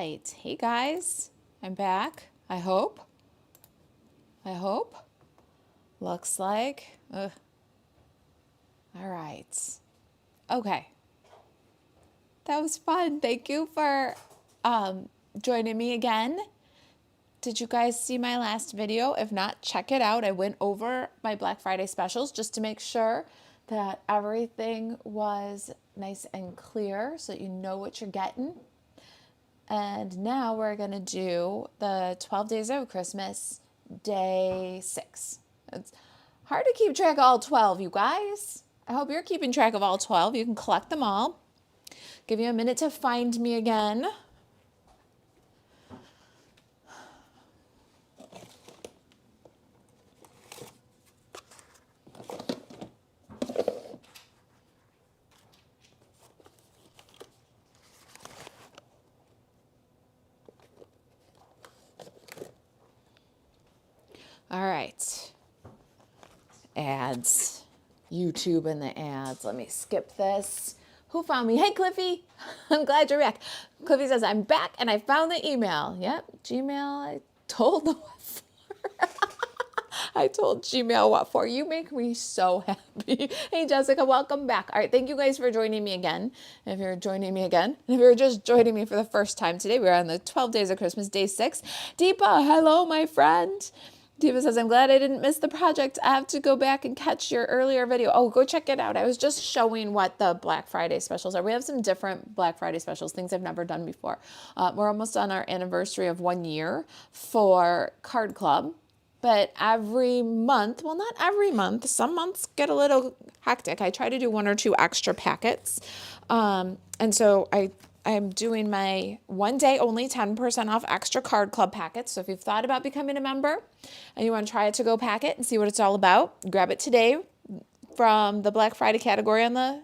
right. Hey guys, I'm back. I hope. Looks like. Ugh. All right. Okay. That was fun. Thank you for joining me again. Did you guys see my last video? If not, check it out. I went over my Black Friday specials just to make sure that everything was nice and clear so that you know what you're getting. And now we're going to do the 12 Days of Christmas, day 6. It's hard to keep track of all 12, you guys. I hope you're keeping track of all 12. You can collect them all. Give you a minute to find me again. All right. Ads. YouTube and the ads. Let me skip this. Who found me? Hey, Cliffy. I'm glad you're back. Cliffy says, I'm back and I found the email. Yep, Gmail. I told them what for. I told Gmail what for. You make me so happy. Hey, Jessica, welcome back. All right, thank you guys for joining me again. If you're joining me again, and if you're just joining me for the first time today, we're on the 12 Days of Christmas, day 6. Deepa, hello, my friend. Diva says, I'm glad I didn't miss the project. I have to go back and catch your earlier video. Oh, go check it out. I was just showing what the Black Friday specials are. We have some different Black Friday specials, things I've never done before. We're almost on our anniversary of 1 year for Card Club. But every month, well, not every month. Some months get a little hectic. I try to do 1 or 2 extra packets. And so I'm doing my 1 day only 10% off extra Card Club packets. So if you've thought about becoming a member and you want to try a to-go packet and see what it's all about, grab it today from the Black Friday category on the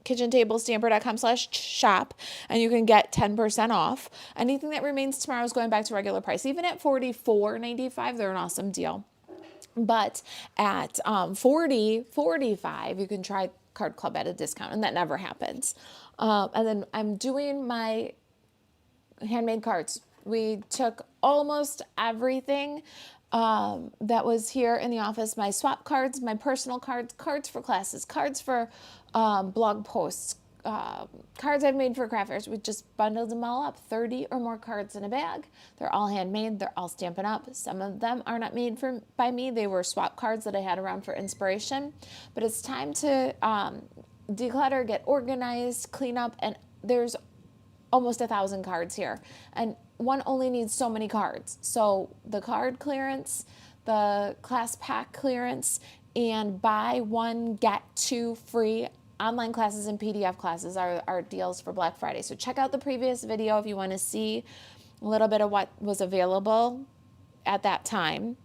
kitchentablestamper.com/shop, and you can get 10% off. Anything that remains tomorrow is going back to regular price. Even at $44.95, they're an awesome deal. But at $40.45, you can try Card Club at a discount, and that never happens. And then I'm doing my handmade cards. We took almost everything that was here in the office, my swap cards, my personal cards, cards for classes, cards for blog posts, cards I've made for craft fairs. We just bundled them all up, 30 or more cards in a bag. They're all handmade. They're all Stampin' Up. Some of them are not made by me. They were swap cards that I had around for inspiration. But it's time to declutter, get organized, clean up, and there's almost 1,000 cards here. And one only needs so many cards. So the card clearance, the class pack clearance, and buy 1, get 2 free online classes and PDF classes are deals for Black Friday. So check out the previous video if you want to see a little bit of what was available at that time.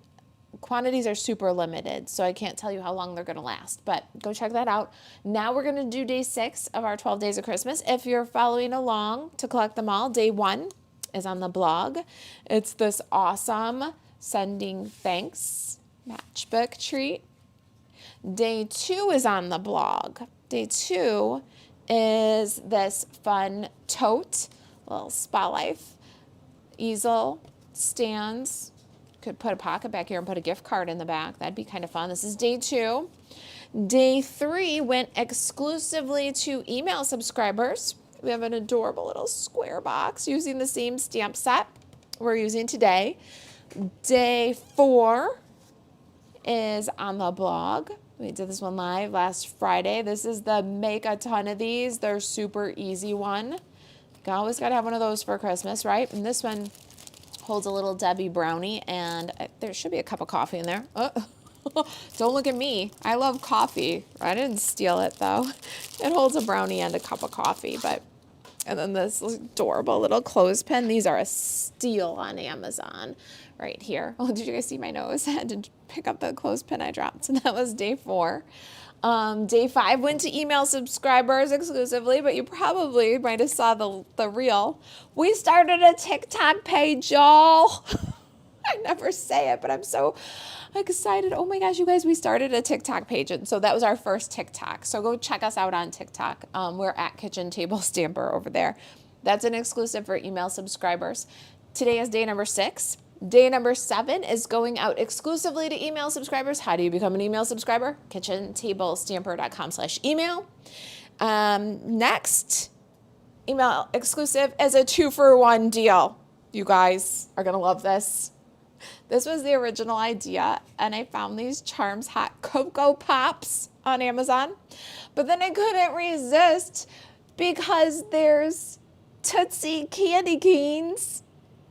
Quantities are super limited, so I can't tell you how long they're going to last, but go check that out. Now we're going to do day 6 of our 12 Days of Christmas. If you're following along to collect them all, day 1 is on the blog. It's this awesome sending thanks matchbook treat. Day 2 is on the blog. Day 2 is this fun tote, little spa life, easel, stands. Could put a pocket back here and put a gift card in the back. That'd be kind of fun. This is day 2. Day 3 went exclusively to email subscribers. We have an adorable little square box using the same stamp set we're using today. Day 4 is on the blog. We did this one live last Friday. This is the make a ton of these. They're super easy one. You always got to have one of those for Christmas, right? And this one holds a little Debbie brownie, and there should be a cup of coffee in there. Oh. Don't look at me. I love coffee. I didn't steal it, though. It holds a brownie and a cup of coffee, and then this adorable little clothespin. These are a steal on Amazon right here. Oh, did you guys see my nose? I had to pick up the clothespin I dropped. So that was day 4. Day 5 went to email subscribers exclusively, but you probably might have saw the reel. We started a TikTok page, y'all. I never say it, but I'm so excited. Oh my gosh, you guys, we started a TikTok page. And so that was our first TikTok. So go check us out on TikTok. We're at Kitchen Table Stamper over there. That's an exclusive for email subscribers. Today is day number 6. Day number 7 is going out exclusively to email subscribers. How do you become an email subscriber? kitchentablestamper.com/email. Next email exclusive is a 2-for-1 deal. You guys are going to love this. This was the original idea, and I found these Charms Hot Cocoa Pops on Amazon, but then I couldn't resist because there's Tootsie candy canes.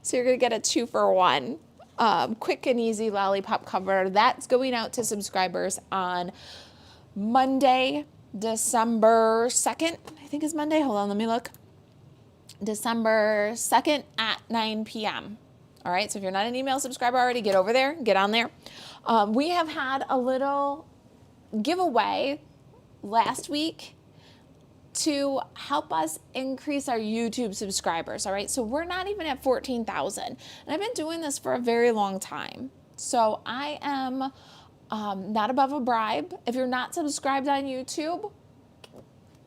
So you're going to get a 2-for-1 quick and easy lollipop cover. That's going out to subscribers on Monday, December 2nd. I think it's Monday. Hold on, let me look. December 2nd at 9 p.m. All right, so if you're not an email subscriber already, get over there, get on there. We have had a little giveaway last week to help us increase our YouTube subscribers, all right? So we're not even at 14,000, and I've been doing this for a very long time. So I am not above a bribe. If you're not subscribed on YouTube,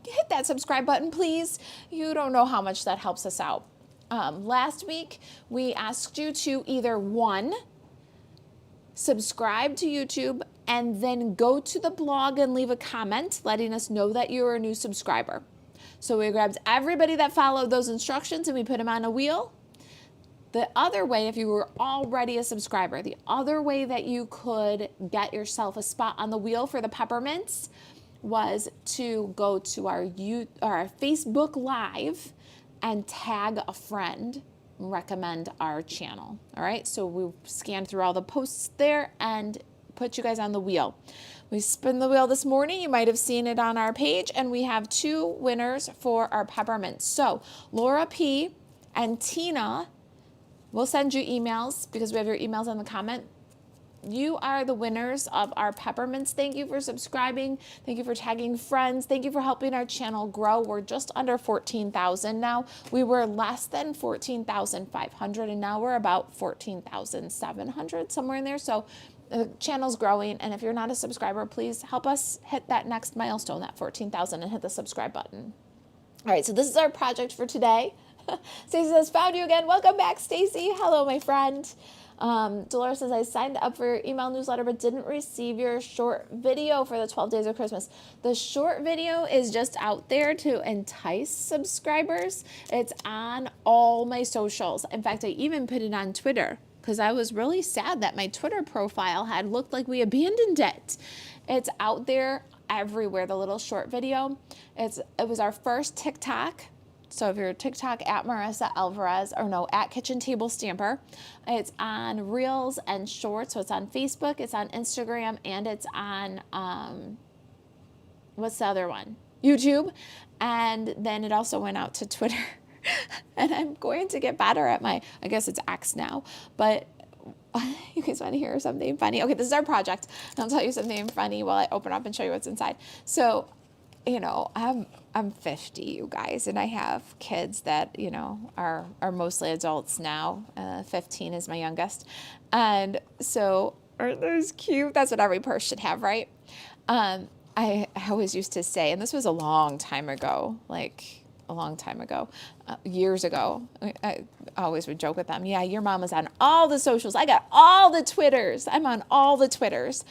hit that subscribe button, please. You don't know how much that helps us out. Last week, we asked you to either 1, subscribe to YouTube, and then go to the blog and leave a comment letting us know that you're a new subscriber. So we grabbed everybody that followed those instructions and we put them on a wheel. The other way, if you were already a subscriber, the other way that you could get yourself a spot on the wheel for the peppermints was to go to our Facebook Live and tag a friend, recommend our channel. All right, so we scanned through all the posts there and put you guys on the wheel. We spin the wheel this morning. You might have seen it on our page, and we have 2 winners for our peppermints. So Laura P. and Tina will send you emails because we have your emails in the comment. You are the winners of our peppermints. Thank you for subscribing. Thank you for tagging friends. Thank you for helping our channel grow. We're just under 14,000 now. We were less than 14,500, and now we're about 14,700, somewhere in there. So the channel's growing, and if you're not a subscriber, please help us hit that next milestone, that 14,000, and hit the subscribe button. All right, so this is our project for today. Stacey says, found you again. Welcome back, Stacey. Hello, my friend. Dolores says, I signed up for your email newsletter but didn't receive your short video for the 12 days of Christmas. The short video is just out there to entice subscribers. It's on all my socials. In fact, I even put it on Twitter because I was really sad that my Twitter profile had looked like we abandoned it. It's out there everywhere, the little short video. It was our first TikTok. So if you're TikTok at Marisa Alvarez, or no, at Kitchen Table Stamper, it's on Reels and Shorts. So it's on Facebook, it's on Instagram, and it's on, what's the other one? YouTube. And then it also went out to Twitter. And I'm going to get better at I guess it's X now, but you guys want to hear something funny? Okay, this is our project. And I'll tell you something funny while I open up and show you what's inside. So, you know, I'm 50, you guys, and I have kids that, you know, are mostly adults now. 15 is my youngest. And so, aren't those cute? That's what every purse should have, right? I always used to say, and this was a long time ago, years ago, I always would joke with them, yeah, your mom is on all the socials. I got all the Twitters. I'm on all the Twitters.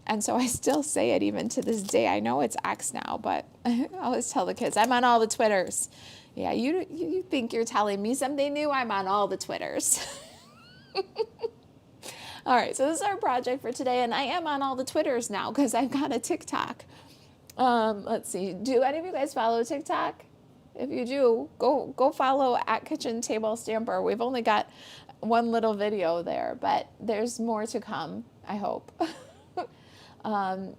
And so I still say it even to this day. I know it's X now, but I always tell the kids, I'm on all the Twitters. Yeah, you think you're telling me something new? I'm on all the Twitters. All right, so this is our project for today, and I am on all the Twitters now because I've got a TikTok. Let's see. Do any of you guys follow TikTok? If you do, go follow at Kitchen Table Stamper. We've only got one little video there, but there's more to come, I hope. Jen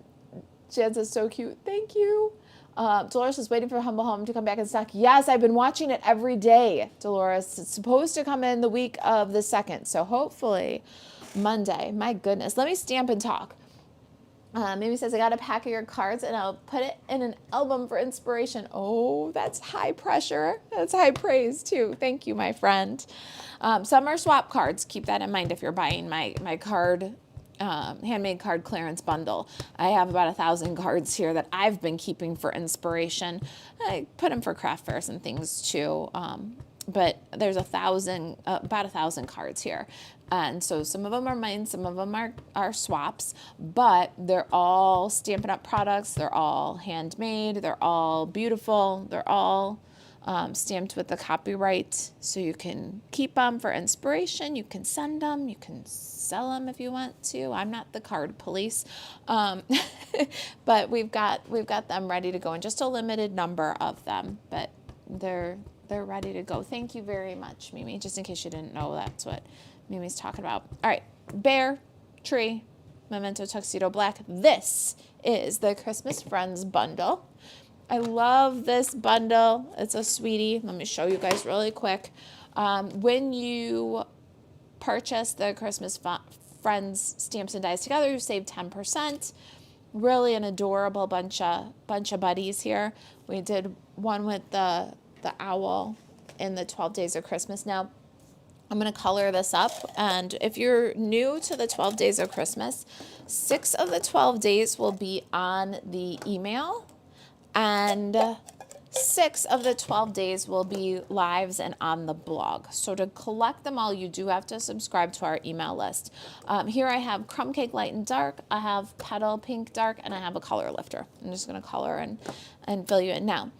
says, so cute. Thank you. Dolores is waiting for Humble Home to come back in stock. Yes, I've been watching it every day, Dolores. It's supposed to come in the week of the 2nd, so hopefully Monday. My goodness. Let me stamp and talk. Amy says, I got a pack of your cards and I'll put it in an album for inspiration. Oh, that's high pressure. That's high praise too. Thank you, my friend. Some are swap cards. Keep that in mind if you're buying my card, handmade card clearance bundle. I have about 1,000 cards here that I've been keeping for inspiration. I put them for craft fairs and things too. but there's about 1,000 cards here. And so some of them are mine, some of them are swaps, but they're all Stampin' Up! Products. They're all handmade. They're all beautiful. They're all stamped with the copyright. So you can keep them for inspiration. You can send them. You can sell them if you want to. I'm not the card police. But we've got them ready to go, and just a limited number of them, but they're ready to go. Thank you very much, Mimi. Just in case you didn't know, that's what Mimi's talking about. All right, Bear, Tree, Memento Tuxedo Black. This is the Christmas Friends bundle. I love this bundle. It's a sweetie. Let me show you guys really quick. When you purchase the Christmas Friends stamps and dies together, you save 10%. Really an adorable bunch of buddies here. We did one with the owl in the 12 Days of Christmas. Now, I'm going to color this up, and if you're new to the 12 Days of Christmas, 6 of the 12 days will be on the email, and 6 of the 12 days will be lives and on the blog. So to collect them all, you do have to subscribe to our email list. Here I have Crumb Cake Light and Dark, I have Petal Pink Dark, and I have a color lifter. I'm just going to color and fill you in now.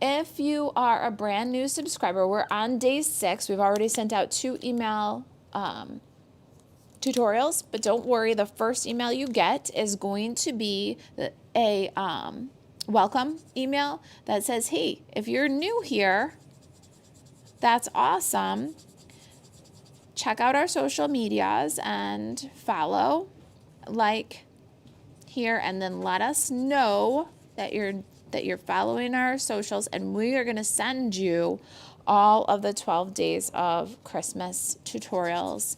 If you are a brand new subscriber, we're on day 6. We've already sent out 2 email tutorials, but don't worry, the first email you get is going to be a welcome email that says, hey, if you're new here, that's awesome. Check out our social medias and follow, like here, and then let us know that you're following our socials, and we are going to send you all of the 12 days of Christmas tutorials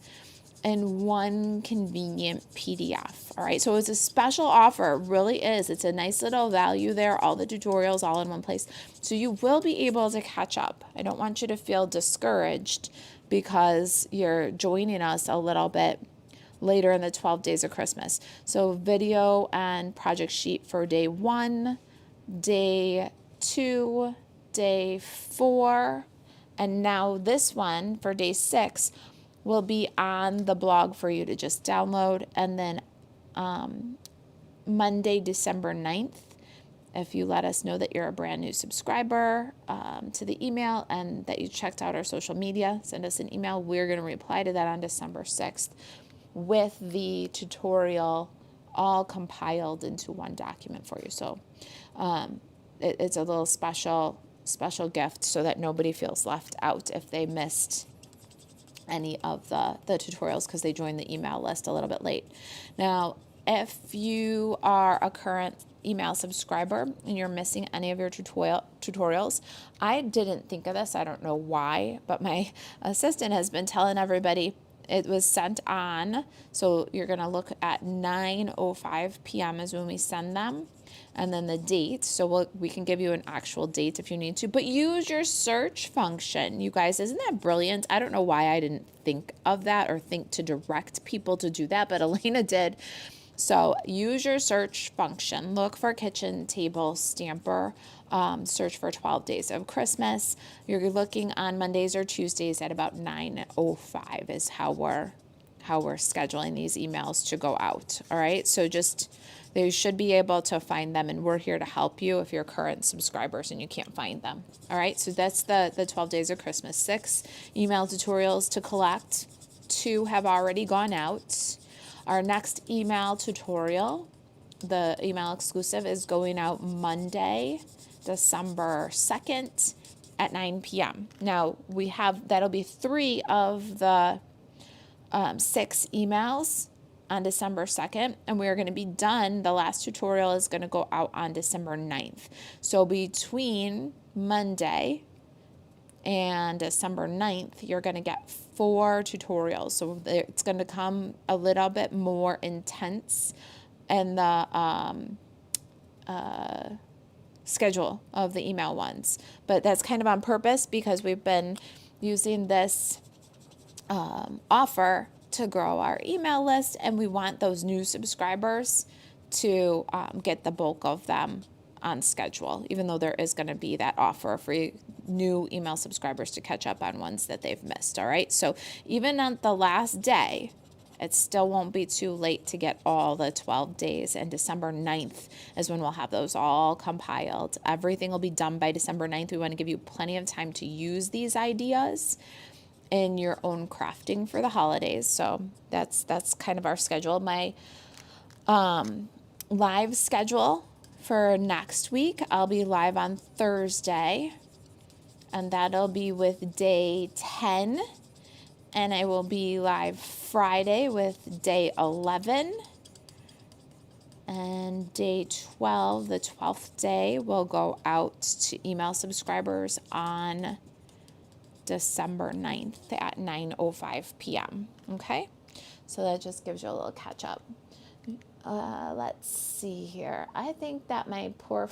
in one convenient PDF. All right, so it's a special offer. It really is. It's a nice little value there, all the tutorials all in one place. So you will be able to catch up. I don't want you to feel discouraged because you're joining us a little bit later in the 12 days of Christmas. So video and project sheet for day 1, day 2, day 4, and now this one for day 6 will be on the blog for you to just download. And then Monday, December 9th, if you let us know that you're a brand new subscriber to the email and that you checked out our social media, send us an email. We're going to reply to that on December 6th with the tutorial all compiled into one document for you. So it's a little special gift so that nobody feels left out if they missed any of the tutorials because they joined the email list a little bit late. Now, if you are a current email subscriber and you're missing any of your tutorials, I didn't think of this. I don't know why, but my assistant has been telling everybody it was sent on. So you're going to look at 9:05 p.m. is when we send them, and then the date. So we can give you an actual date if you need to, but use your search function. You guys, isn't that brilliant? I don't know why I didn't think of that or think to direct people to do that, but Elena did. So use your search function. Look for kitchen table stamper. Search for 12 Days of Christmas. You're looking on Mondays or Tuesdays at about 9:05 is how we're scheduling these emails to go out. All right. So they should be able to find them, and we're here to help you if you're current subscribers and you can't find them. All right. So that's the 12 Days of Christmas. 6 email tutorials to collect. 2 have already gone out. Our next email tutorial, the email exclusive, is going out Monday, December 2nd at 9 p.m. Now, that'll be 3 of the 6 emails on December 2nd, and we're going to be done. The last tutorial is going to go out on December 9th. So between Monday and December 9th, you're going to get 4 tutorials. So it's going to come a little bit more intense in the schedule of the email ones. But that's kind of on purpose because we've been using this offer to grow our email list, and we want those new subscribers to get the bulk of them on schedule, even though there is going to be that offer for you new email subscribers to catch up on ones that they've missed, all right? So even on the last day, it still won't be too late to get all the 12 days, and December 9th is when we'll have those all compiled. Everything will be done by December 9th. We want to give you plenty of time to use these ideas in your own crafting for the holidays. So that's kind of our schedule. My live schedule for next week, I'll be live on Thursday, and that'll be with day 10. And I will be live Friday with day 11. And day 12, the 12th day, will go out to email subscribers on December 9th at 9:05 p.m. Okay? So that just gives you a little catch up. Let's see here. I think that my poor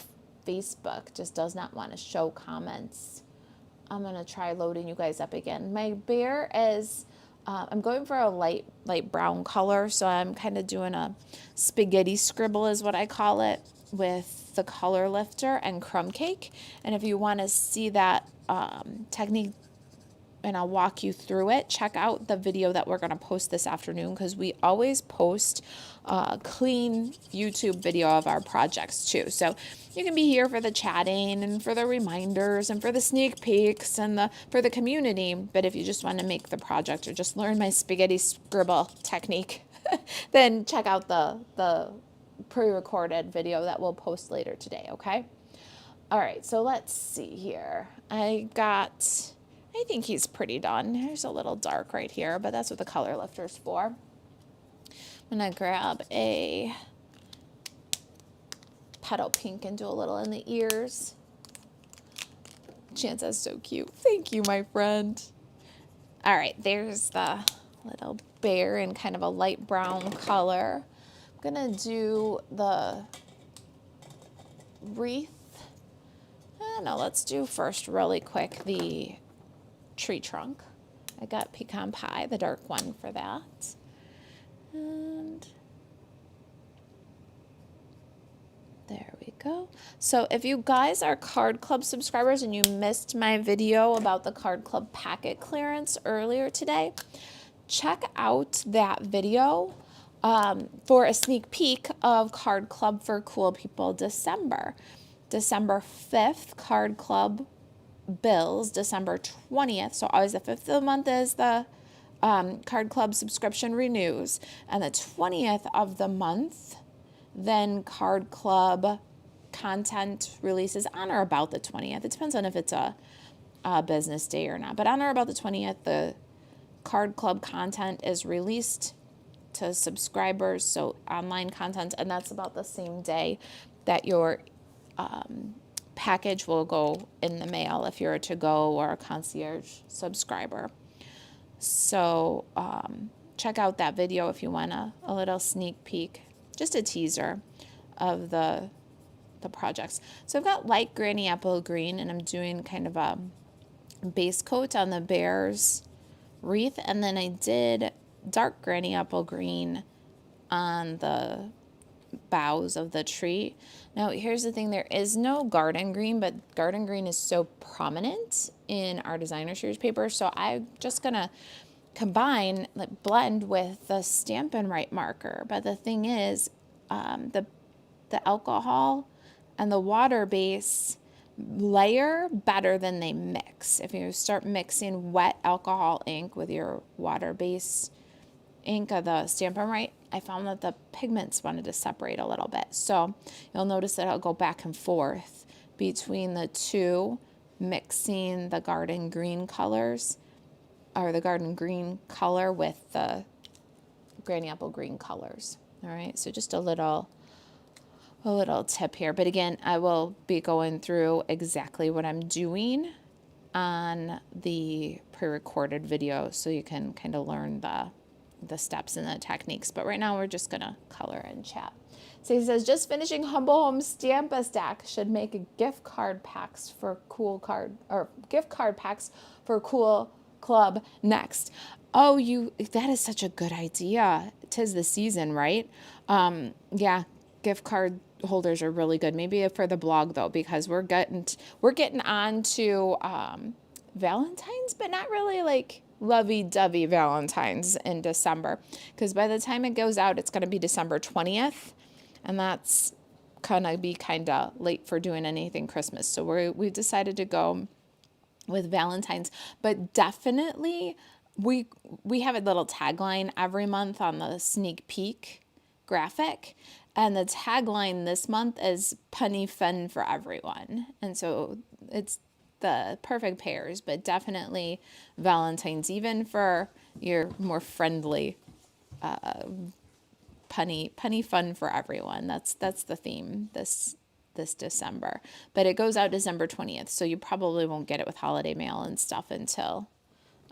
Facebook just does not want to show comments. I'm going to try loading you guys up again. My bear is, I'm going for a light brown color, so I'm kind of doing a spaghetti scribble is what I call it, with the color lifter and crumb cake. And if you want to see that technique, and I'll walk you through it, check out the video that we're going to post this afternoon, because we always post a clean YouTube video of our projects too. So you can be here for the chatting and for the reminders and for the sneak peeks and for the community. But if you just want to make the project or just learn my spaghetti scribble technique, then check out the pre-recorded video that we'll post later today, okay? All right, so let's see here. I think he's pretty done. There's a little dark right here, but that's what the color lifter's for. I'm going to grab a petal pink and do a little in the ears. Chance, that's so cute. Thank you, my friend. All right, there's the little bear in kind of a light brown color. I'm going to do the wreath. No, let's do first really quick the tree trunk. I got pecan pie, the dark one, for that. And there we go. So if you guys are Card Club subscribers and you missed my video about the Card Club packet clearance earlier today, check out that video for a sneak peek of Card Club for Cool People December. December 5th, Card Club bills. December 20th, so always the 5th of the month is the Card Club subscription renews, and the 20th of the month, then Card Club content releases on or about the 20th. It depends on if it's a business day or not, but on or about the 20th, the Card Club content is released to subscribers, so online content, and that's about the same day that your package will go in the mail if you're a to-go or a concierge subscriber. So check out that video if you want a little sneak peek, just a teaser of the projects. So I've got light granny apple green, and I'm doing kind of a base coat on the bear's wreath, and then I did dark granny apple green on the boughs of the tree. Now here's the thing, there is no garden green, but garden green is so prominent in our designer series paper, so I'm just gonna combine, like blend with the Stampin' Right marker. But the thing is, the alcohol and the water base layer better than they mix. If you start mixing wet alcohol ink with your water base ink of the Stampin' Right, I found that the pigments wanted to separate a little bit. So you'll notice that I'll go back and forth between the two, mixing the garden green colors, or the garden green color with the granny apple green colors. All right, so just a little tip here. But again, I will be going through exactly what I'm doing on the pre-recorded video, so you can kind of learn the steps and the techniques. But right now we're just gonna color and chat. So he says, just finishing Humble Home Stamp-a-Stack, should make a gift card packs for Cool Club next. Oh, that is such a good idea. 'Tis the season, right? Yeah, gift card holders are really good. Maybe for the blog though, because we're getting on to Valentine's, but not really like lovey-dovey Valentine's in December, because by the time it goes out, it's going to be December 20th, and that's gonna be kind of late for doing anything Christmas. So we've decided to go with Valentine's, but definitely we have a little tagline every month on the sneak peek graphic, and the tagline this month is "Punny Fun for Everyone," and so it's the perfect pairs, but definitely Valentine's, even for your more friendly punny fun for everyone. That's the theme this December. But it goes out December 20th, so you probably won't get it with holiday mail and stuff until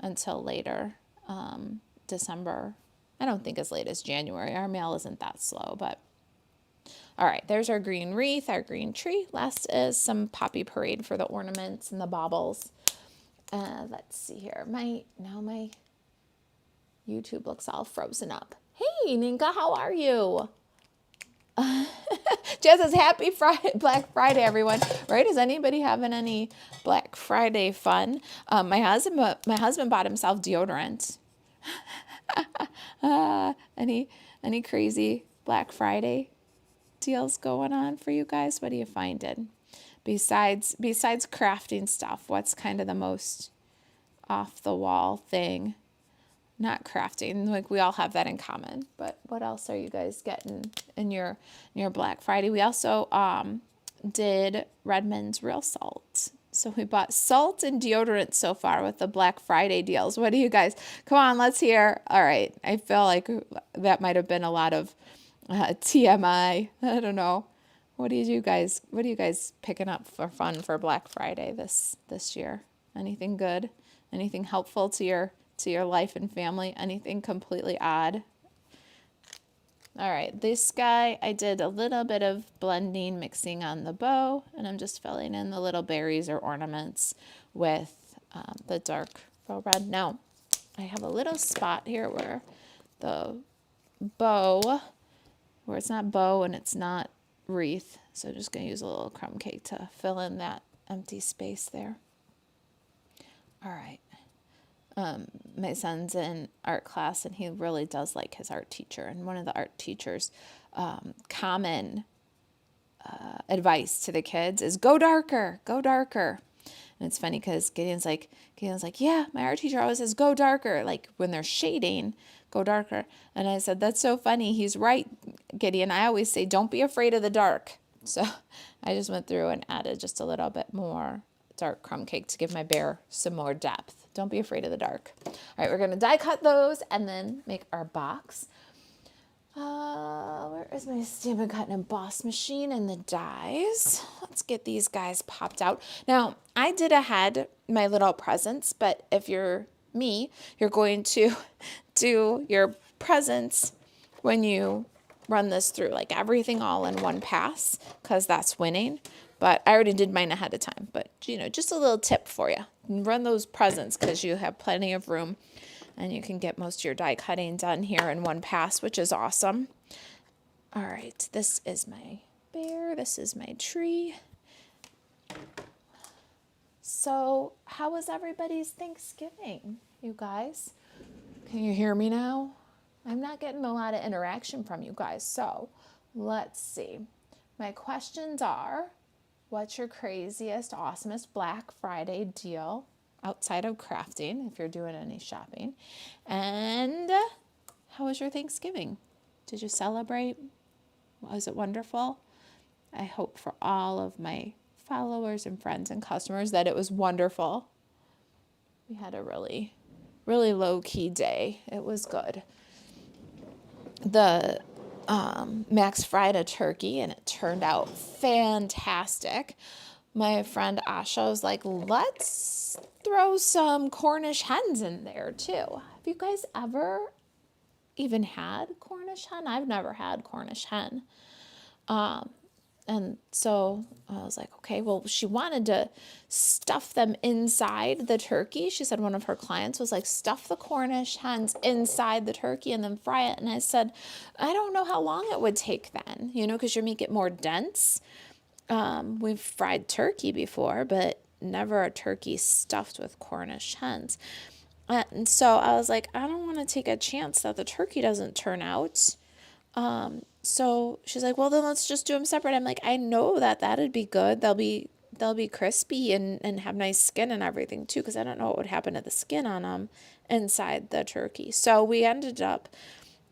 later. December. I don't think as late as January. Our mail isn't that slow, but all right, there's our green wreath, our green tree. Last is some poppy parade for the ornaments and the baubles. Let's see here. My YouTube looks all frozen up. Hey, Ninka, how are you? Jess says, happy Friday, Black Friday, everyone. Right? Is anybody having any Black Friday fun? My husband bought himself deodorant. Any crazy Black Friday deals going on for you guys? What are you finding? Besides crafting stuff, what's kind of the most off the wall thing? Not crafting, like we all have that in common, but what else are you guys getting in your Black Friday? We also did Redmond's real salt. So we bought salt and deodorant so far with the Black Friday deals. What do you guys, come on, let's hear. All right, I feel like that might have been a lot of TMI. I don't know. What are you guys picking up for fun for Black Friday this year? Anything good? Anything helpful to your life and family? Anything completely odd? All right, this guy, I did a little bit of blending, mixing on the bow, and I'm just filling in the little berries or ornaments with the dark faux red. Now, I have a little spot here where the bow, where it's not bow and it's not wreath, so I'm just going to use a little crumb cake to fill in that empty space there. All right. My son's in art class, and he really does like his art teacher. And one of the art teacher's common advice to the kids is go darker, go darker. And it's funny because Gideon's like, yeah, my art teacher always says go darker. Like when they're shading, go darker. And I said, that's so funny. He's right, Gideon. I always say, don't be afraid of the dark. So I just went through and added just a little bit more dark crumb cake to give my bear some more depth. Don't be afraid of the dark. All right, we're going to die cut those and then make our box. Where is my Stampin' Cut and Emboss machine and the dies? Let's get these guys popped out. Now, I did ahead my little presents, but if you're me, you're going to do your presents when you run this through, like everything all in one pass, because that's winning. But I already did mine ahead of time. But, just a little tip for you. Run those presents because you have plenty of room. And you can get most of your die cutting done here in one pass, which is awesome. All right. This is my bear. This is my tree. So how was everybody's Thanksgiving, you guys? Can you hear me now? I'm not getting a lot of interaction from you guys. So let's see. My questions are, what's your craziest, awesomest Black Friday deal outside of crafting, if you're doing any shopping? And how was your Thanksgiving? Did you celebrate? Was it wonderful? I hope for all of my followers and friends and customers that it was wonderful. We had a really, really low-key day. It was good. The Max fried a turkey, and it turned out fantastic. My friend Asha was like, let's throw some Cornish hens in there too. Have you guys ever even had Cornish hen? I've never had Cornish hen. And so I was like, okay, well, she wanted to stuff them inside the turkey. She said one of her clients was like, stuff the Cornish hens inside the turkey and then fry it. And I said, I don't know how long it would take then, because you make it more dense. We've fried turkey before, but never a turkey stuffed with Cornish hens. And so I was like, I don't want to take a chance that the turkey doesn't turn out. So she's like, well, then let's just do them separate. I'm like, I know that'd be good. They'll be crispy and have nice skin and everything too, because I don't know what would happen to the skin on them inside the turkey. So we ended up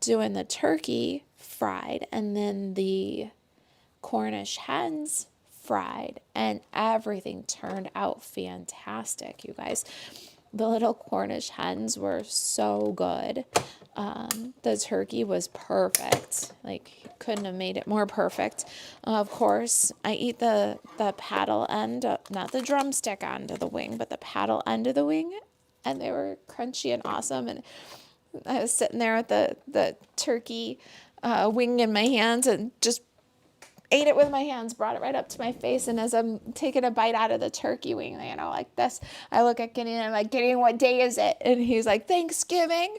doing the turkey fried and then the Cornish hens fried, and everything turned out fantastic, you guys. The little Cornish hens were so good. The turkey was perfect. Like, couldn't have made it more perfect. Of course, I eat the paddle end, not the drumstick end of the wing, but the paddle end of the wing, and they were crunchy and awesome. And I was sitting there with the turkey wing in my hands and just ate it with my hands, brought it right up to my face, and as I'm taking a bite out of the turkey wing, like this, I look at Gideon, and I'm like, Gideon, what day is it? And he's like, Thanksgiving.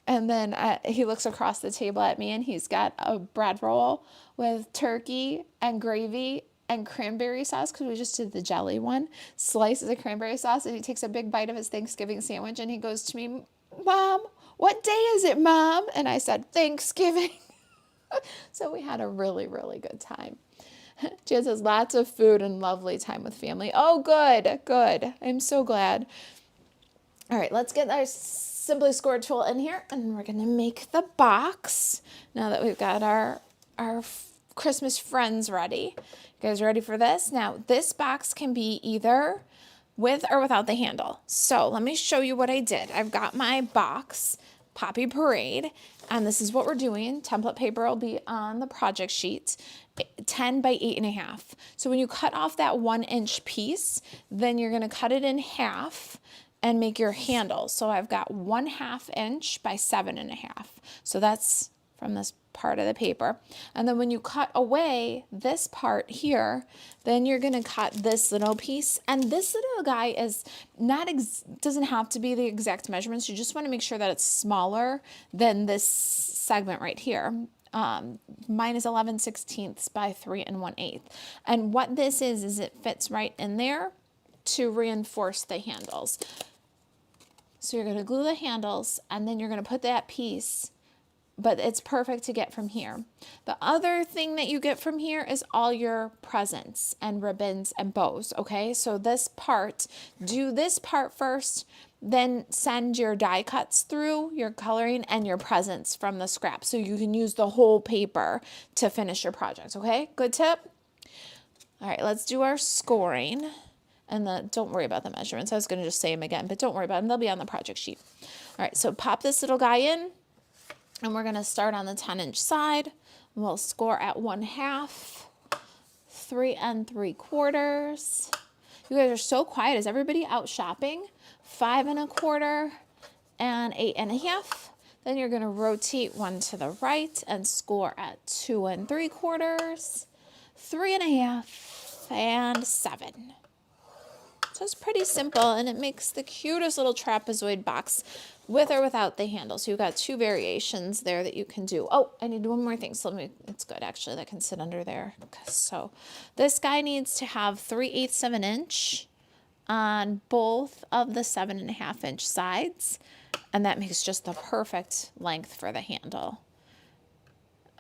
And then he looks across the table at me, and he's got a bread roll with turkey and gravy and cranberry sauce, because we just did the jelly one, slices of cranberry sauce, and he takes a big bite of his Thanksgiving sandwich, and he goes to me, Mom, what day is it, Mom? And I said, Thanksgiving. So we had a really, really good time. Jan says lots of food and lovely time with family. Oh, good, good. I'm so glad. All right, let's get our Simply Score tool in here, and we're going to make the box now that we've got our Christmas friends ready. You guys ready for this? Now, this box can be either with or without the handle. So let me show you what I did. I've got my box, Poppy Parade, and this is what we're doing. Template paper will be on the project sheet, 10 by 8.5. So when you cut off that 1-inch piece, then you're going to cut it in half and make your handle. So I've got 1/2 inch by 7.5. So that's from this part of the paper. And then when you cut away this part here, then you're going to cut this little piece. And this little guy is not doesn't have to be the exact measurements. You just want to make sure that it's smaller than this segment right here. Mine is 11/16 by 3 1/8. And what this is it fits right in there to reinforce the handles. So you're going to glue the handles, and then you're going to put that piece, but it's perfect to get from here. The other thing that you get from here is all your presents and ribbons and bows, okay? So this part, do this part first, then send your die cuts through, your coloring, and your presents from the scrap, so you can use the whole paper to finish your project, okay? Good tip? All right, let's do our scoring. And don't worry about the measurements. I was going to just say them again, but don't worry about them. They'll be on the project sheet. All right, so pop this little guy in, and we're going to start on the 10-inch side. We'll score at 1/2, 3 3/4. You guys are so quiet. Is everybody out shopping? 5 1/4 and 8 1/2. Then you're going to rotate one to the right and score at 2 3/4, 3 1/2, and 7. So it's pretty simple, and it makes the cutest little trapezoid box with or without the handle. So you've got 2 variations there that you can do. Oh, I need one more thing. So it's good actually, that can sit under there. So this guy needs to have 3/8 of an inch on both of the 7.5 inch sides. And that makes just the perfect length for the handle.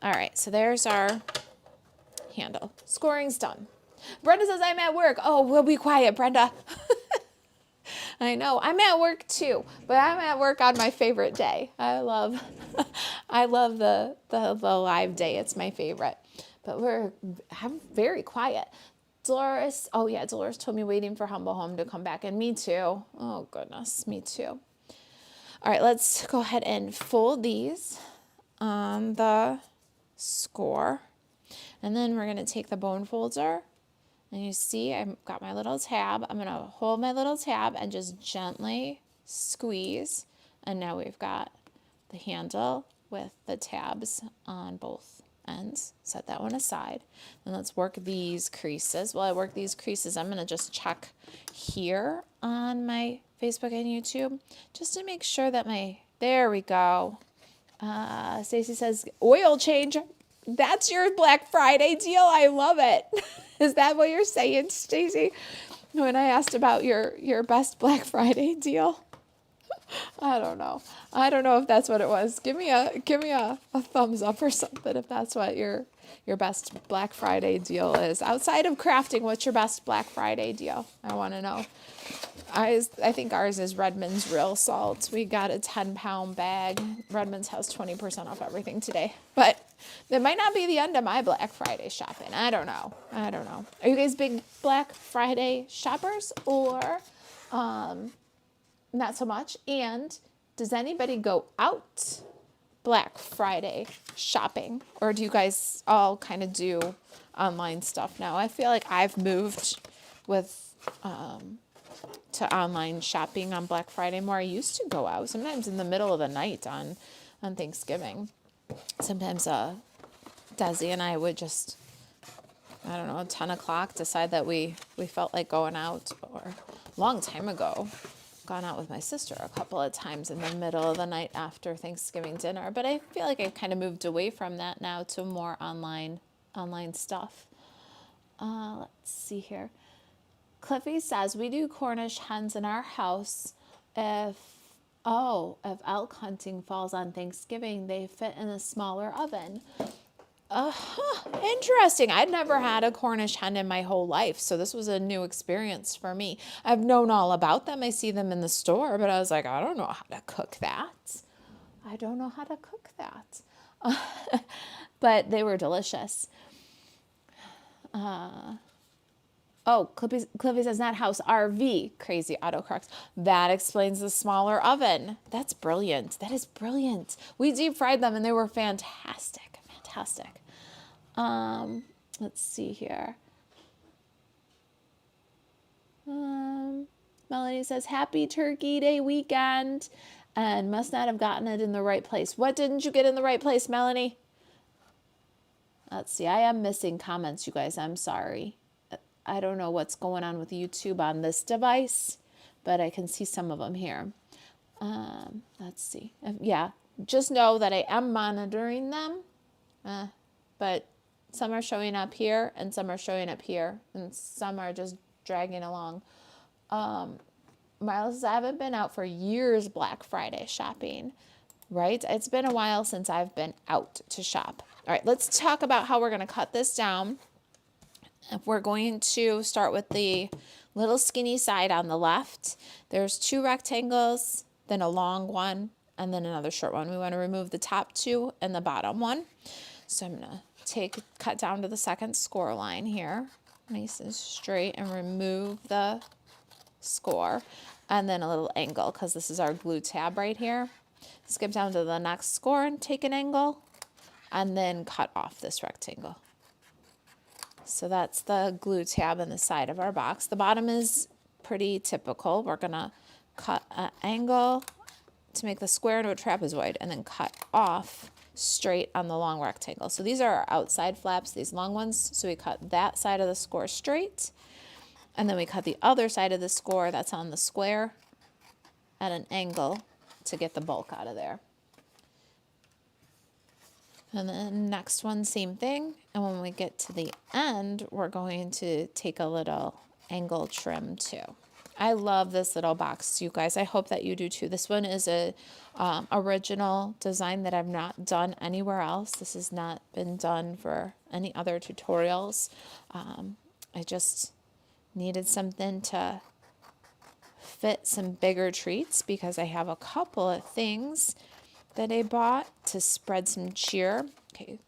All right, so there's our handle. Scoring's done. Brenda says, I'm at work. Oh, we'll be quiet, Brenda. I know. I'm at work too, but I'm at work on my favorite day. I love the live day. It's my favorite. But I'm very quiet. Dolores, oh yeah, Dolores told me waiting for Humble Home to come back, and me too. Oh goodness, me too. All right, let's go ahead and fold these on the score. And then we're going to take the bone folder. And you see, I've got my little tab. I'm going to hold my little tab and just gently squeeze. And now we've got the handle with the tabs on both ends. Set that one aside. And let's work these creases. While I work these creases, I'm going to just check here on my Facebook and YouTube just to make sure that there we go. Stacy says, oil change. That's your Black Friday deal. I love it. Is that what you're saying, Stacy? When I asked about your best Black Friday deal? I don't know. I don't know if that's what it was. Give me a thumbs up or something if that's what your best Black Friday deal is. Outside of crafting, what's your best Black Friday deal? I want to know. I think ours is Redmond's Real Salt. We got a 10-pound bag. Redmond's has 20% off everything today. But that might not be the end of my Black Friday shopping. I don't know. Are you guys big Black Friday shoppers or not so much? And does anybody go out Black Friday shopping? Or do you guys all kind of do online stuff now? I feel like I've moved to online shopping on Black Friday more. I used to go out sometimes in the middle of the night on Thanksgiving. Sometimes Desi and I would just, I don't know, 10 o'clock decide that we felt like going out, or a long time ago, gone out with my sister a couple of times in the middle of the night after Thanksgiving dinner. But I feel like I've kind of moved away from that now to more online stuff. Let's see here. Cliffy says, we do Cornish hens in our house. If elk hunting falls on Thanksgiving, they fit in a smaller oven. Interesting. I'd never had a Cornish hen in my whole life, so this was a new experience for me. I've known all about them. I see them in the store, but I was like, I don't know how to cook that. But they were delicious. Cliffy says, not house, RV. Crazy autocorrect. That explains the smaller oven. That's brilliant. That is brilliant. We deep fried them and they were fantastic. Let's see here. Melanie says, happy Turkey Day weekend, and must not have gotten it in the right place. What didn't you get in the right place, Melanie? Let's see. I am missing comments, you guys. I'm sorry. I don't know what's going on with YouTube on this device, but I can see some of them here. Let's see. Yeah, just know that I am monitoring them, but some are showing up here and some are showing up here and some are just dragging along. Marisa says, I haven't been out for years Black Friday shopping, right? It's been a while since I've been out to shop. All right, let's talk about how we're going to cut this down. We're going to start with the little skinny side on the left. There's 2 rectangles, then a long one, and then another short one. We want to remove the top 2 and the bottom one. So I'm going to cut down to the second score line here, nice and straight, and remove the score, and then a little angle because this is our glue tab right here. Skip down to the next score and take an angle, and then cut off this rectangle. So that's the glue tab in the side of our box. The bottom is pretty typical. We're going to cut an angle to make the square into a trapezoid and then cut off straight on the long rectangle. So these are our outside flaps, these long ones. So we cut that side of the score straight, and then we cut the other side of the score that's on the square at an angle to get the bulk out of there. And then next one, same thing. And when we get to the end, we're going to take a little angle trim too. I love this little box, you guys. I hope that you do too. This one is a original design that I've not done anywhere else. This has not been done for any other tutorials. I just needed something to fit some bigger treats because I have a couple of things that I bought to spread some cheer. Okay,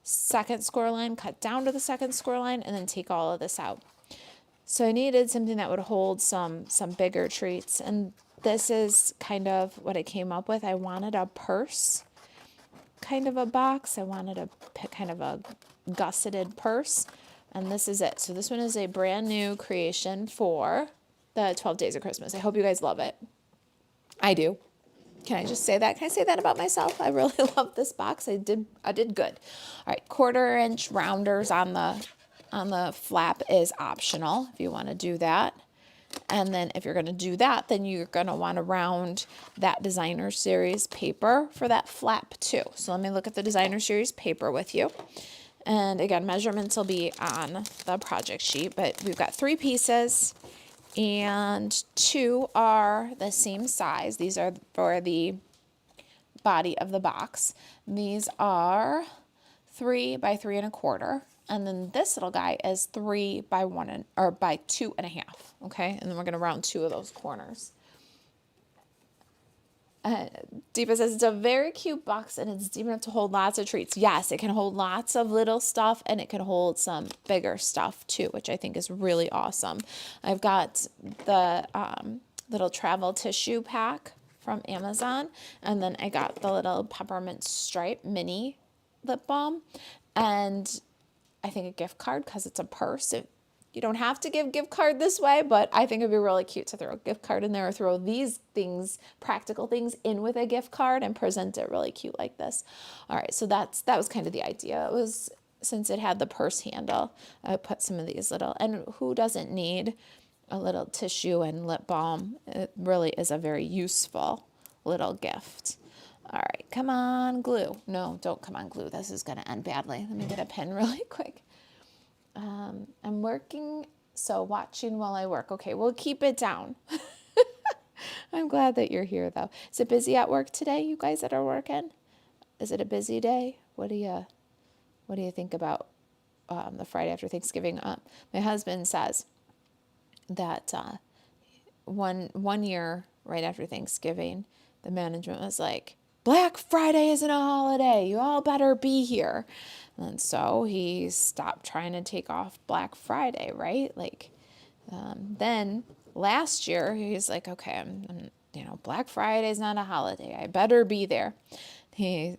second score line, cut down to the second score line, and then take all of this out. So I needed something that would hold some bigger treats, and this is kind of what I came up with. I wanted a purse kind of a box. I wanted a kind of a gusseted purse, and this is it. So this one is a brand new creation for the 12 Days of Christmas. I hope you guys love it. I do. Can I just say that? Can I say that about myself? I really love this box. I did good. All right, 1/4" rounders on the flap is optional if you want to do that. And then if you're going to do that, then you're going to want to round that designer series paper for that flap too. So let me look at the designer series paper with you. And again, measurements will be on the project sheet, but we've got 3 pieces and 2 are the same size. These are for the body of the box. These are 3 by 3 1/4. And then this little guy is 3 by 1 or by 2 1/2. Okay, and then we're going to round 2 of those corners. Deepa says it's a very cute box and it's deep enough to hold lots of treats. Yes, it can hold lots of little stuff and it can hold some bigger stuff too, which I think is really awesome. I've got the little travel tissue pack from Amazon, and then I got the little peppermint stripe mini lip balm, and I think a gift card because it's a purse. You don't have to give gift card this way, but I think it'd be really cute to throw a gift card in there or throw these things, practical things, in with a gift card and present it really cute like this. All right, so that was kind of the idea. It was, since it had the purse handle, I put some of these little, and who doesn't need a little tissue and lip balm? It really is a very useful little gift. All right, come on, glue. No, don't come on, glue. This is going to end badly. Let me get a pen really quick. I'm working, so watching while I work. Okay, we'll keep it down. I'm glad that you're here, though. Is it busy at work today, you guys that are working? Is it a busy day? What do you think about the Friday after Thanksgiving? My husband says that one year right after Thanksgiving, the management was like, Black Friday isn't a holiday. You all better be here. And so he stopped trying to take off Black Friday, right? Like, then last year he's like, okay, Black Friday is not a holiday. I better be there. He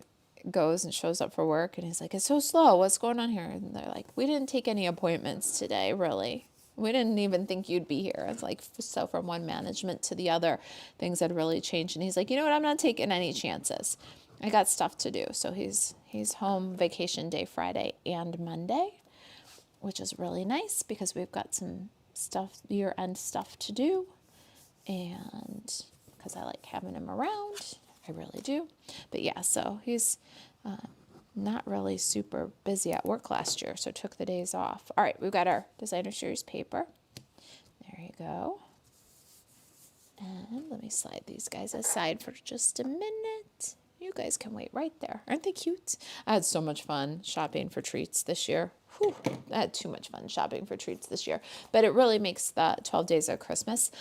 goes and shows up for work and he's like, it's so slow. What's going on here? And they're like, we didn't take any appointments today, really. We didn't even think you'd be here. It's like, so from one management to the other, things had really changed. And he's like, you know what? I'm not taking any chances. I got stuff to do. So he's home vacation day Friday and Monday, which is really nice because we've got some stuff, year-end stuff to do. And because I like having him around, I really do. But yeah, so he's not really super busy at work last year, so took the days off. All right, we've got our designer series paper. There you go. And let me slide these guys aside for just a minute. You guys can wait right there. Aren't they cute? I had so much fun shopping for treats this year. Whew, I had too much fun shopping for treats this year. But it really makes the 12 Days of Christmas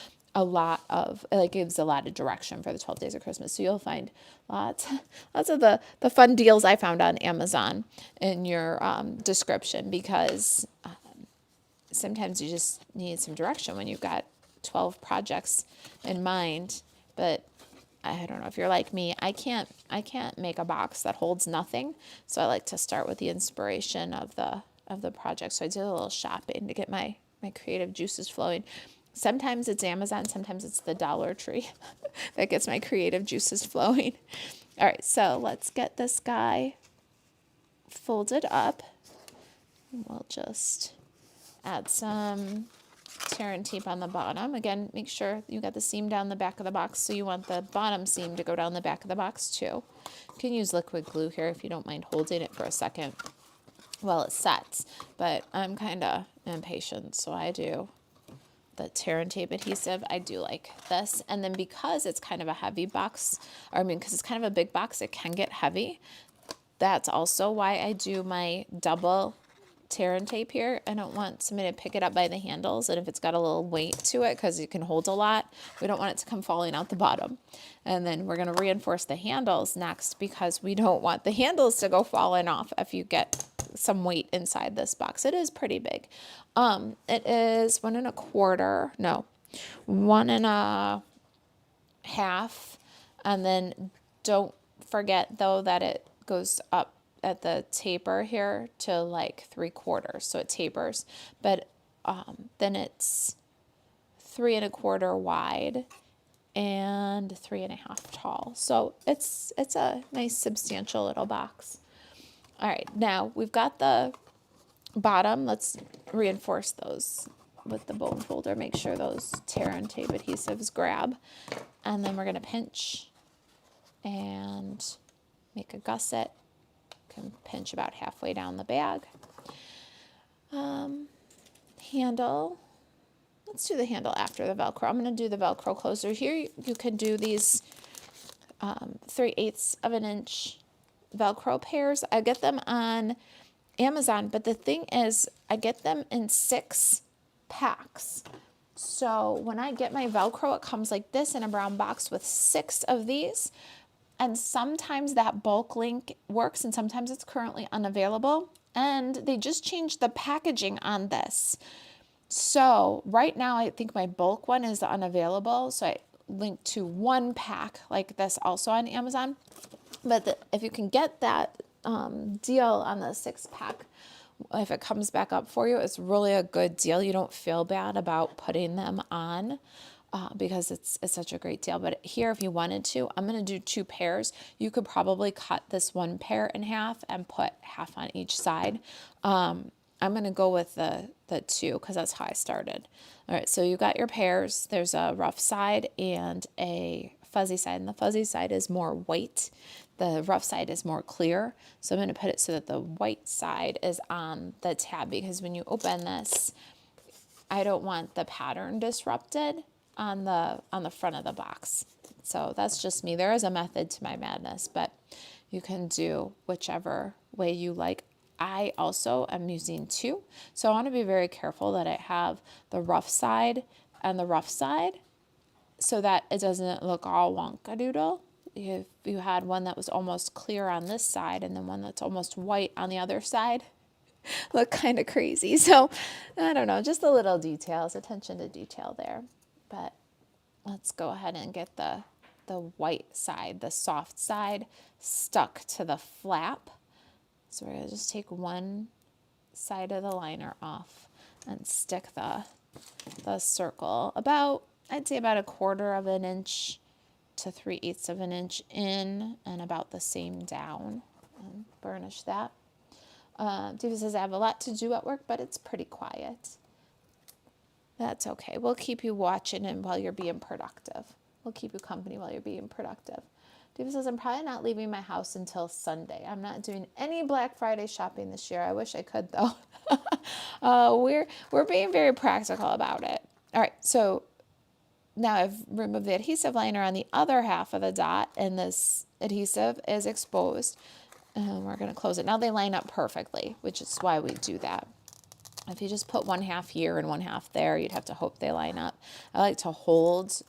gives a lot of direction for the 12 Days of Christmas. So you'll find lots of the fun deals I found on Amazon in your description, because sometimes you just need some direction when you've got 12 projects in mind. But I don't know if you're like me, I can't make a box that holds nothing. So I like to start with the inspiration of the project. So I did a little shopping to get my creative juices flowing. Sometimes it's Amazon, sometimes it's the Dollar Tree that gets my creative juices flowing. All right, so let's get this guy folded up. We'll just add some tear and tape on the bottom. Again, make sure you got the seam down the back of the box, so you want the bottom seam to go down the back of the box too. You can use liquid glue here if you don't mind holding it for a second while it sets, but I'm kind of impatient, so I do the tear and tape adhesive. I do like this. And then because it's kind of a heavy box, because it's kind of a big box, it can get heavy. That's also why I do my double tear and tape here. I don't want somebody to pick it up by the handles, and if it's got a little weight to it, because it can hold a lot, we don't want it to come falling out the bottom. And then we're going to reinforce the handles next, because we don't want the handles to go falling off if you get some weight inside this box. It is pretty big. It is 1 1/4, no, 1 1/2, and then don't forget though that it goes up at the taper here to like 3/4, so it tapers, but then it's 3 1/4 wide and 3.5 tall. So it's a nice substantial little box. All right, now we've got the bottom. Let's reinforce those with the bone folder. Make sure those tear and tape adhesives grab. And then we're going to pinch and make a gusset. Can pinch about halfway down the bag. Handle. Let's do the handle after the Velcro. I'm going to do the Velcro closer. Here you can do these 3/8 of an inch Velcro pairs. I get them on Amazon, but the thing is I get them in 6 packs. So when I get my Velcro, it comes like this in a brown box with 6 of these. And sometimes that bulk link works and sometimes it's currently unavailable. And they just changed the packaging on this. So right now I think my bulk one is unavailable. So I linked to 1 pack like this also on Amazon. But if you can get that deal on the 6-pack, if it comes back up for you, it's really a good deal. You don't feel bad about putting them on because it's such a great deal. But here, if you wanted to, I'm going to do 2 pairs. You could probably cut this 1 pair in half and put half on each side. I'm going to go with the 2 because that's how I started. All right, so you got your pairs. There's a rough side and a fuzzy side, and the fuzzy side is more white. The rough side is more clear. So I'm going to put it so that the white side is on the tab, because when you open this, I don't want the pattern disrupted on the front of the box. So that's just me. There is a method to my madness, but you can do whichever way you like. I also am using 2. So I want to be very careful that I have the rough side and the rough side so that it doesn't look all wonkadoodle. If you had one that was almost clear on this side and then one that's almost white on the other side, look kind of crazy. So I don't know, just the little details, attention to detail there. But let's go ahead and get the white side, the soft side, stuck to the flap. So we're going to just take one side of the liner off and stick the circle about, I'd say about 1/4 of an inch to 3/8 of an inch in, and about the same down, and burnish that. Diva says, I have a lot to do at work, but it's pretty quiet. That's okay. We'll keep you watching and while you're being productive. We'll keep you company while you're being productive. Diva says, I'm probably not leaving my house until Sunday. I'm not doing any Black Friday shopping this year. I wish I could, though. We're being very practical about it. All right, so now I've removed the adhesive liner on the other half of the dot, and this adhesive is exposed. And we're going to close it. Now they line up perfectly, which is why we do that. If you just put 1/2 here and 1/2 there, you'd have to hope they line up. I like to hold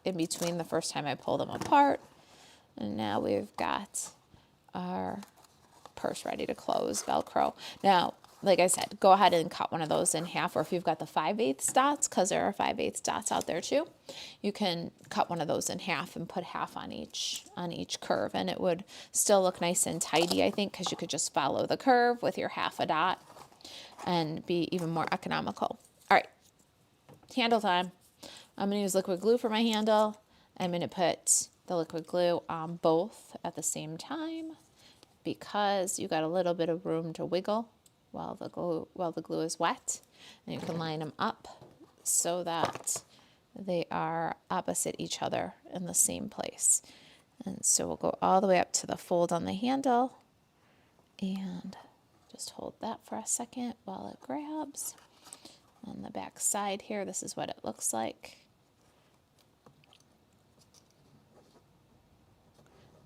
in between the first time I pull them apart. And now we've got our purse ready to close, Velcro. Now, like I said, go ahead and cut one of those in half, or if you've got the 5/8 dots, because there are 5/8 dots out there too, you can cut one of those in half and put half on each curve, and it would still look nice and tidy, I think, because you could just follow the curve with your 1/2 dot and be even more economical. All right, handle time. I'm going to use liquid glue for my handle. I'm going to put the liquid glue on both at the same time because you got a little bit of room to wiggle while the glue is wet, and you can line them up so that they are opposite each other in the same place. And so we'll go all the way up to the fold on the handle and just hold that for a second while it grabs. On the back side here, this is what it looks like.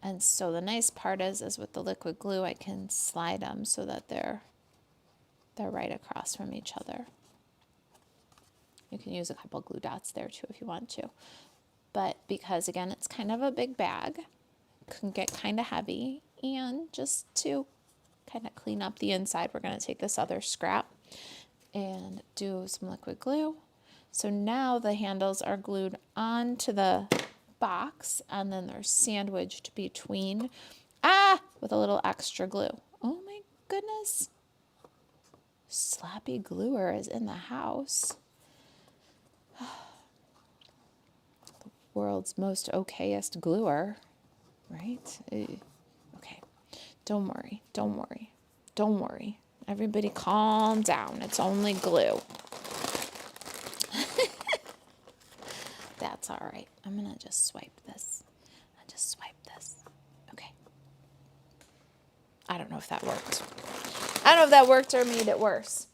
And so the nice part is with the liquid glue, I can slide them so that they're right across from each other. You can use a couple glue dots there too if you want to. But because, again, it's kind of a big bag, it can get kind of heavy. And just to kind of clean up the inside, we're going to take this other scrap and do some liquid glue. So now the handles are glued onto the box, and then they're sandwiched between, with a little extra glue. Oh my goodness. Sloppy gluer is in the house. World's most okayest gluer, right? Okay, don't worry, don't worry, don't worry. Everybody calm down. It's only glue. That's all right. I'm going to just swipe this. Okay. I don't know if that worked. I don't know if that worked or made it worse.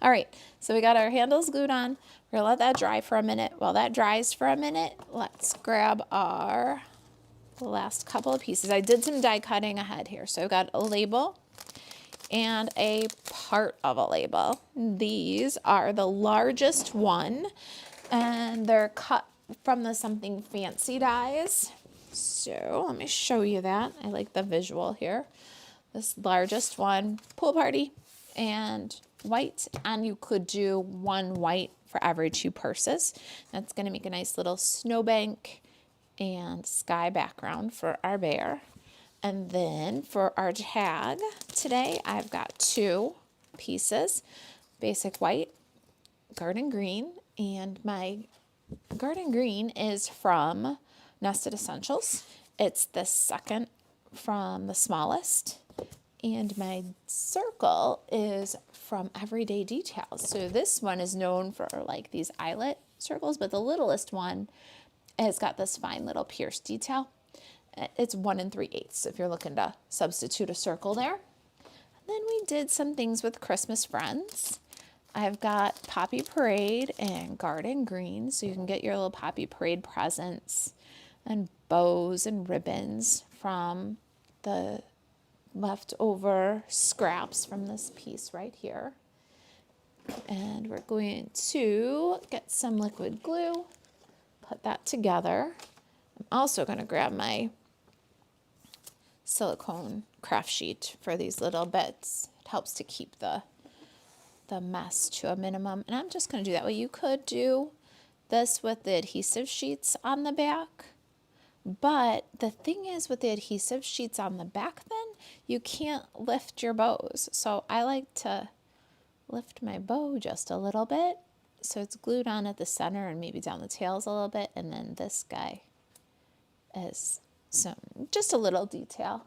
All right, so we got our handles glued on. We're going to let that dry for a minute. While that dries for a minute, let's grab our last couple of pieces. I did some die cutting ahead here. So I've got a label and a part of a label. These are the largest one, and they're cut from the Something Fancy dies. So let me show you that. I like the visual here. This largest one, pool party, and white, and you could do one white for every 2 purses. That's going to make a nice little snowbank and sky background for our bear. And then for our tag today, I've got 2 pieces, basic white, garden green, and my garden green is from Nested Essentials. It's the second from the smallest. And my circle is from Everyday Details. So this one is known for like these eyelet circles, but the littlest one has got this fine little pierced detail. It's 1 3/8 if you're looking to substitute a circle there. And then we did some things with Christmas Friends. I've got Poppy Parade and Garden Green, so you can get your little Poppy Parade presents and bows and ribbons from the leftover scraps from this piece right here. And we're going to get some liquid glue, put that together. I'm also going to grab my silicone craft sheet for these little bits. It helps to keep the mess to a minimum. And I'm just going to do that way. You could do this with the adhesive sheets on the back. But the thing is with the adhesive sheets on the back then, you can't lift your bows. So I like to lift my bow just a little bit. So it's glued on at the center and maybe down the tails a little bit. And then this guy is just a little detail.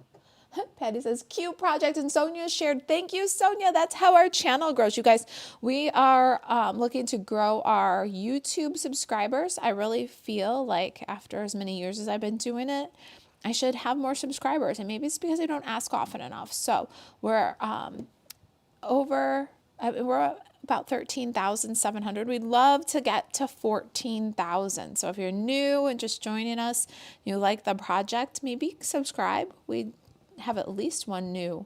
Patty says, cute project, and Sonia shared. Thank you, Sonia. That's how our channel grows. You guys, we are looking to grow our YouTube subscribers. I really feel like after as many years as I've been doing it, I should have more subscribers, and maybe it's because I don't ask often enough. So we're we're about 13,700. We'd love to get to 14,000. So if you're new and just joining us, you like the project, maybe subscribe. We have at least one new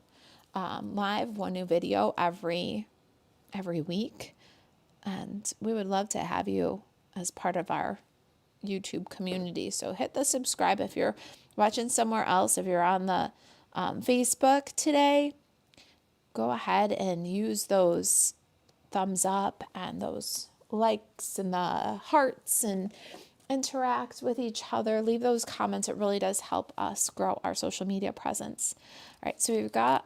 live, one new video every week. And we would love to have you as part of our YouTube community. So hit the subscribe if you're watching somewhere else. If you're on the Facebook today, go ahead and use those thumbs up and those likes and the hearts and interact with each other. Leave those comments. It really does help us grow our social media presence. All right, so we've got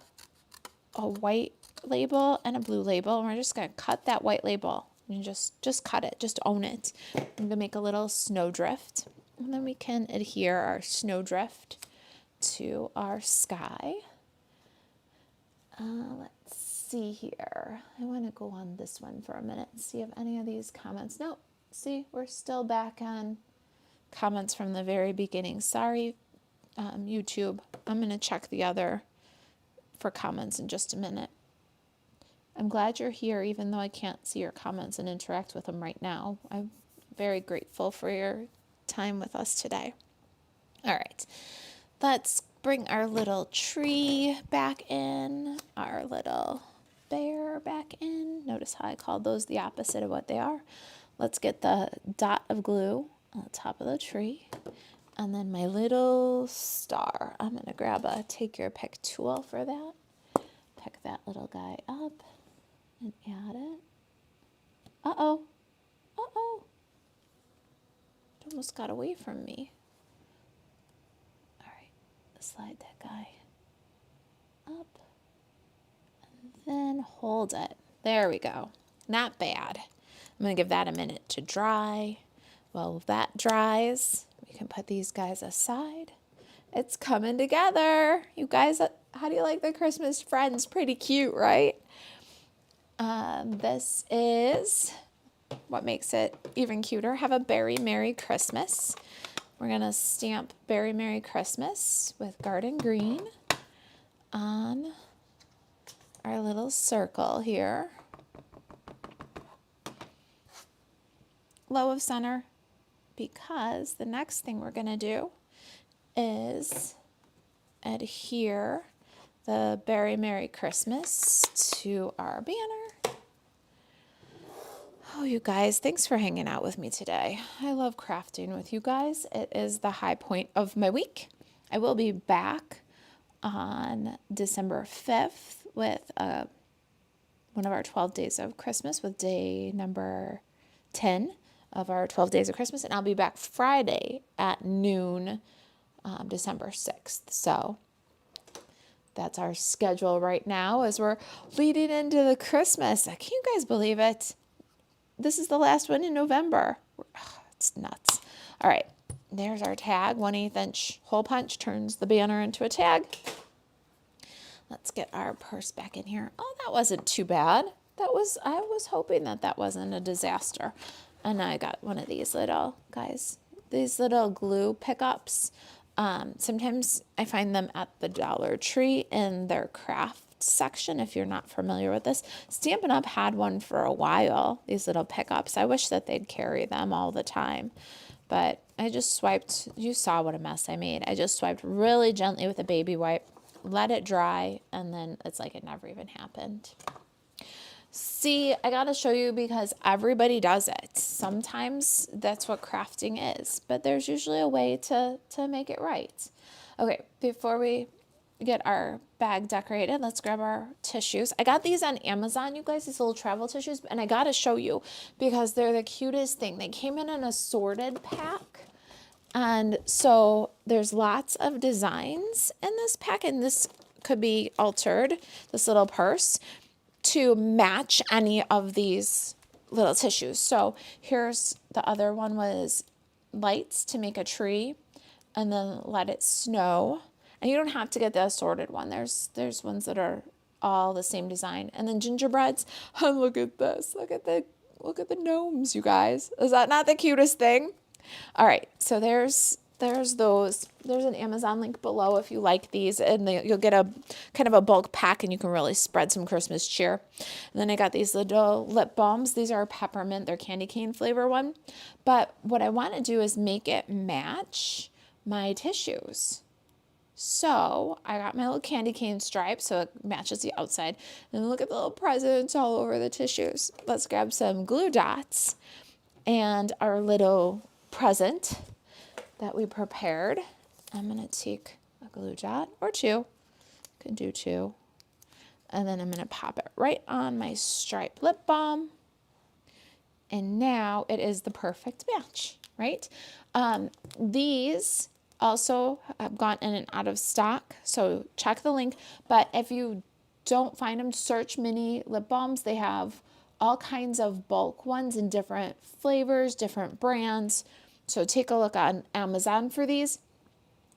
a white label and a blue label, and we're just going to cut that white label. You just cut it, just own it. I'm going to make a little snowdrift, and then we can adhere our snowdrift to our sky. Let's see here. I want to go on this one for a minute and see if any of these comments. No, see, we're still back on comments from the very beginning. Sorry, YouTube. I'm going to check the other for comments in just a minute. I'm glad you're here, even though I can't see your comments and interact with them right now. I'm very grateful for your time with us today. All right, let's bring our little tree back in, our little bear back in. Notice how I called those the opposite of what they are. Let's get the dot of glue on the top of the tree. And then my little star. I'm going to grab a take your pick tool for that. Pick that little guy up and add it. Uh-oh. Uh-oh. It almost got away from me. All right. Slide that guy up. And then hold it. There we go. Not bad. I'm going to give that a minute to dry. While that dries, we can put these guys aside. It's coming together. You guys, how do you like the Christmas friends? Pretty cute, right? This is what makes it even cuter. Have a Berry Merry Christmas. We're going to stamp Berry Merry Christmas with Garden Green on our little circle here. Low of center, because the next thing we're going to do is adhere the Berry Merry Christmas to our banner. Oh, you guys, thanks for hanging out with me today. I love crafting with you guys. It is the high point of my week. I will be back on December 5th with one of our 12 days of Christmas, with day number 10 of our 12 days of Christmas. And I'll be back Friday at noon, December 6th. So that's our schedule right now as we're leading into the Christmas. Can you guys believe it? This is the last one in November. It's nuts. All right, there's our tag. 1/8 inch hole punch turns the banner into a tag. Let's get our purse back in here. Oh, that wasn't too bad. I was hoping that wasn't a disaster. And I got one of these little guys, these little glue pickups. Sometimes I find them at the Dollar Tree in their craft section, if you're not familiar with this. Stampin' Up! Had one for a while, these little pickups. I wish that they'd carry them all the time. But I just swiped, you saw what a mess I made. I just swiped really gently with a baby wipe, let it dry, and then it's like it never even happened. See, I gotta show you because everybody does it. Sometimes that's what crafting is, but there's usually a way to make it right. Okay, before we get our bag decorated, let's grab our tissues. I got these on Amazon, you guys, these little travel tissues, and I gotta show you because they're the cutest thing. They came in an assorted pack. And so there's lots of designs in this pack, and this could be altered, this little purse, to match any of these little tissues. So here's the other one, was lights to make a tree and then let it snow. And you don't have to get the assorted one. There's ones that are all the same design. And then gingerbreads. And look at this. Look at the gnomes, you guys. Is that not the cutest thing? All right, so there's those. There's an Amazon link below if you like these, and you'll get a kind of a bulk pack, and you can really spread some Christmas cheer. And then I got these little lip balms. These are peppermint. They're candy cane flavor one. But what I want to do is make it match my tissues. So I got my little candy cane stripe so it matches the outside. And look at the little presents all over the tissues. Let's grab some glue dots and our little present that we prepared. I'm going to take a glue dot or two. Can do two. And then I'm going to pop it right on my striped lip balm. And now it is the perfect match, right? These also have gone in and out of stock, so check the link. But if you don't find them, search mini lip balms. They have all kinds of bulk ones in different flavors, different brands. So take a look on Amazon for these.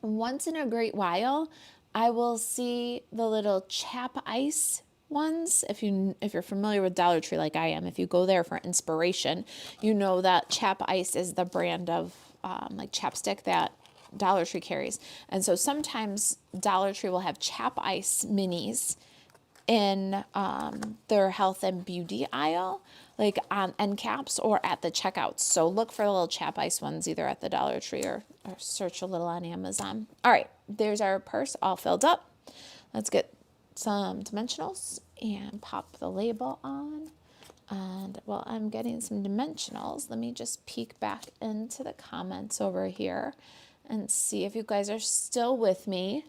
Once in a great while, I will see the little chap ice ones. If you're familiar with Dollar Tree like I am, if you go there for inspiration, you know that chap ice is the brand of like chapstick that Dollar Tree carries. And so sometimes Dollar Tree will have chap ice minis in their health and beauty aisle, like on end caps or at the checkouts. So look for the little chap ice ones either at the Dollar Tree or search a little on Amazon. All right, there's our purse all filled up. Let's get some dimensionals and pop the label on. And while I'm getting some dimensionals, let me just peek back into the comments over here and see if you guys are still with me.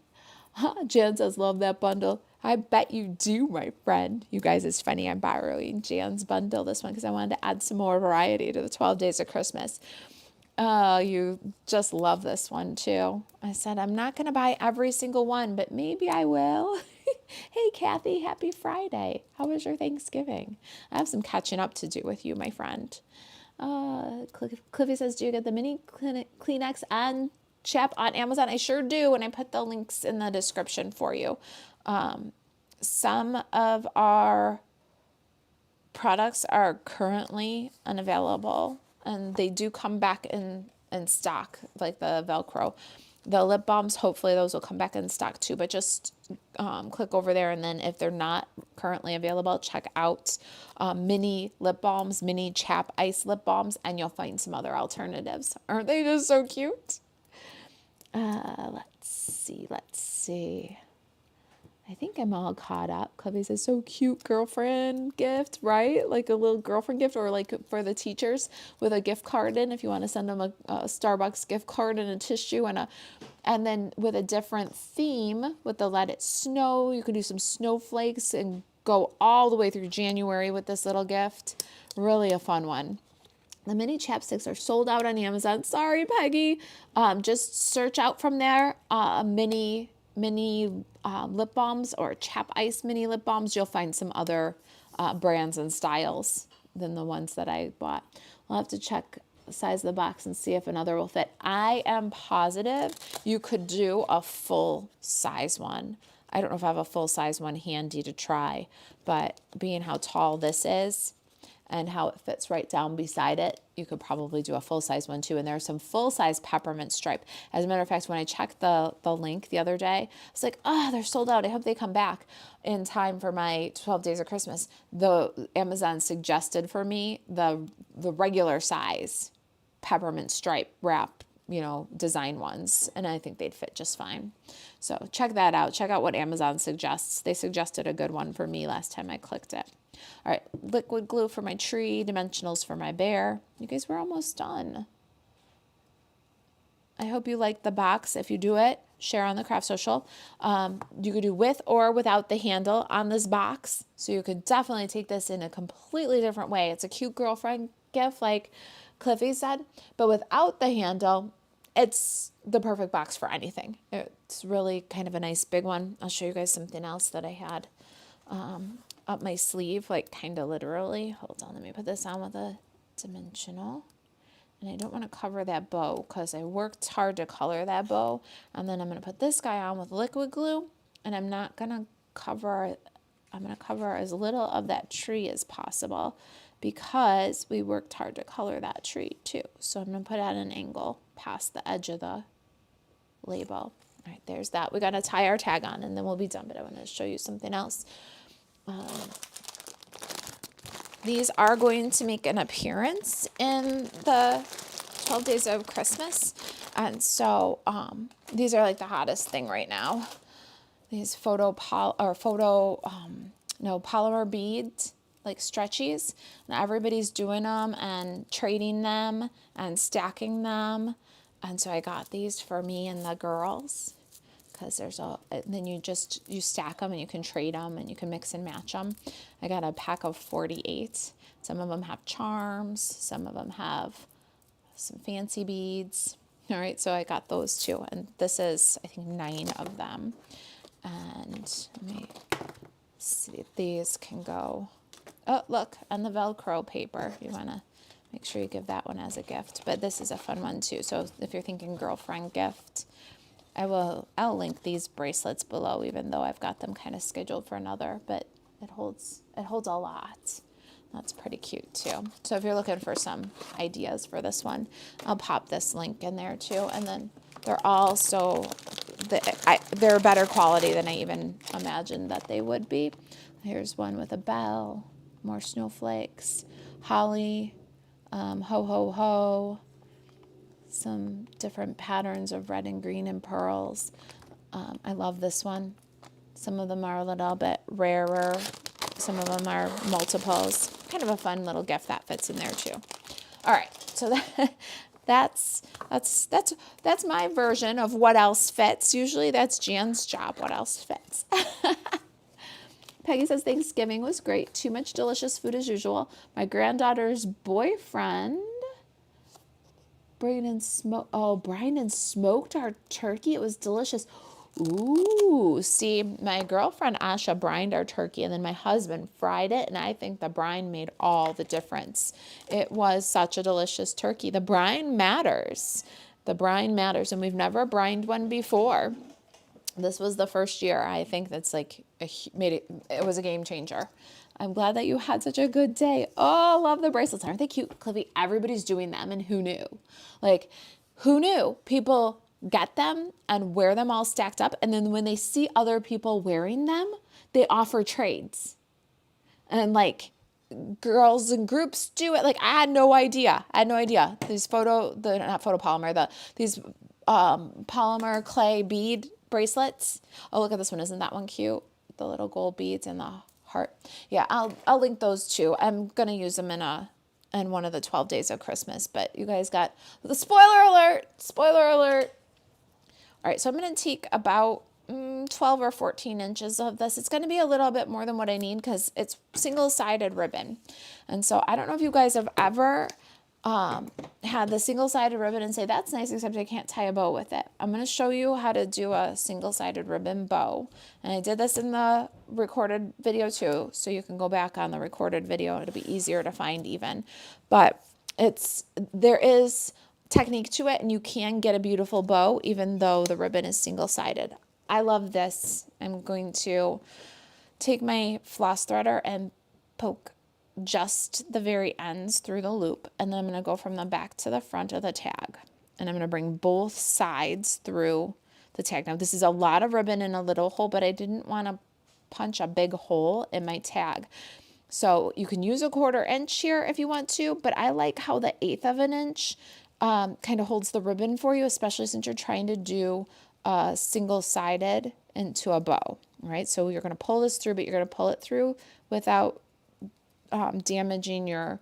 Jan says, love that bundle. I bet you do, my friend. You guys, it's funny. I'm borrowing Jan's bundle, this one, because I wanted to add some more variety to the 12 days of Christmas. You just love this one, too. I said, I'm not going to buy every single one, but maybe I will. Hey, Kathy, happy Friday. How was your Thanksgiving? I have some catching up to do with you, my friend. Cliffy says, do you get the mini Kleenex and Chap on Amazon? I sure do, and I put the links in the description for you. Some of our products are currently unavailable, and they do come back in stock, like the Velcro. The lip balms, hopefully those will come back in stock too, but just click over there, and then if they're not currently available, check out mini lip balms, mini Chap Ice lip balms, and you'll find some other alternatives. Aren't they just so cute? Let's see. I think I'm all caught up. Covey says, so cute girlfriend gift, right? Like a little girlfriend gift, or like for the teachers with a gift card in, if you want to send them a Starbucks gift card and a tissue and then with a different theme with the Let It Snow. You can do some snowflakes and go all the way through January with this little gift. Really a fun one. The mini chapsticks are sold out on Amazon. Sorry, Peggy. Just search out from there, mini lip balms or Chap Ice mini lip balms. You'll find some other brands and styles than the ones that I bought. I'll have to check the size of the box and see if another will fit. I am positive you could do a full size one. I don't know if I have a full size one handy to try, but being how tall this is and how it fits right down beside it, you could probably do a full-size one too. And there's some full-size peppermint stripe. As a matter of fact, when I checked the link the other day, I was like, oh, they're sold out. I hope they come back in time for my 12 Days of Christmas. The Amazon suggested for me the regular size peppermint stripe wrap, design ones, and I think they'd fit just fine. So check that out. Check out what Amazon suggests. They suggested a good one for me last time I clicked it. All right, liquid glue for my tree, dimensionals for my bear. You guys, we're almost done. I hope you like the box. If you do it, share on the Craft Social. You could do with or without the handle on this box. So you could definitely take this in a completely different way. It's a cute girlfriend gift, like Cliffy said, but without the handle, it's the perfect box for anything. It's really kind of a nice big one. I'll show you guys something else that I had up my sleeve, like kind of literally. Hold on, let me put this on with a dimensional. And I don't want to cover that bow because I worked hard to color that bow. And then I'm going to put this guy on with liquid glue, and I'm not going to cover, I'm going to cover as little of that tree as possible because we worked hard to color that tree too. So I'm going to put it at an angle past the edge of the label. All right, there's that. We got to tie our tag on and then we'll be done, but I want to show you something else. These are going to make an appearance in the 12 Days of Christmas. And so these are like the hottest thing right now. These polymer beads, like stretchies. And everybody's doing them and trading them and stacking them. And so I got these for me and the girls. Because then you stack them and you can trade them and you can mix and match them. I got a pack of 48. Some of them have charms. Some of them have some fancy beads. All right, so I got those too. And this is, I think, 9 of them. And let me see if these can go. Oh, look, on the Velcro paper. You want to make sure you give that one as a gift. But this is a fun one too. So if you're thinking girlfriend gift, I'll link these bracelets below, even though I've got them kind of scheduled for another, but it holds a lot. That's pretty cute too. So if you're looking for some ideas for this one, I'll pop this link in there too. And then they're all they're better quality than I even imagined that they would be. Here's one with a bell, more snowflakes, holly, ho ho ho. Some different patterns of red and green and pearls. I love this one. Some of them are a little bit rarer. Some of them are multiples. Kind of a fun little gift that fits in there too. All right, so that's my version of what else fits. Usually that's Jan's job. What else fits? Peggy says Thanksgiving was great. Too much delicious food as usual. My granddaughter's boyfriend. Brian and smoked our turkey. It was delicious. Ooh, see, my girlfriend Asha brined our turkey, and then my husband fried it, and I think the brine made all the difference. It was such a delicious turkey. The brine matters. The brine matters, and we've never brined one before. This was the first year. I think that's like made it. It was a game changer. I'm glad that you had such a good day. Oh, I love the bracelets. Aren't they cute, Cliffy? Everybody's doing them, and who knew? Like, who knew? People get them and wear them all stacked up, and then when they see other people wearing them, they offer trades. And like girls and groups do it. Like I had no idea. These not photopolymer, these polymer clay bead bracelets. Oh, look at this one. Isn't that one cute? The little gold beads and the heart. Yeah, I'll link those too. I'm gonna use them in one of the 12 days of Christmas. But you guys got the spoiler alert. Spoiler alert. All right, so I'm going to take about 12 or 14 inches of this. It's going to be a little bit more than what I need because it's single-sided ribbon. And so I don't know if you guys have ever had the single-sided ribbon and say, that's nice, except I can't tie a bow with it. I'm going to show you how to do a single-sided ribbon bow. And I did this in the recorded video too, so you can go back on the recorded video. It'll be easier to find even. But there is technique to it, and you can get a beautiful bow even though the ribbon is single-sided. I love this. I'm going to take my floss threader and poke just the very ends through the loop, and then I'm going to go from the back to the front of the tag, and I'm going to bring both sides through the tag. Now this is a lot of ribbon in a little hole, but I didn't want to punch a big hole in my tag. So you can use a 1/4 inch here if you want to, but I like how the 1/8 of an inch kind of holds the ribbon for you, especially since you're trying to do single-sided into a bow, right? So you're going to pull this through, but you're going to pull it through without damaging your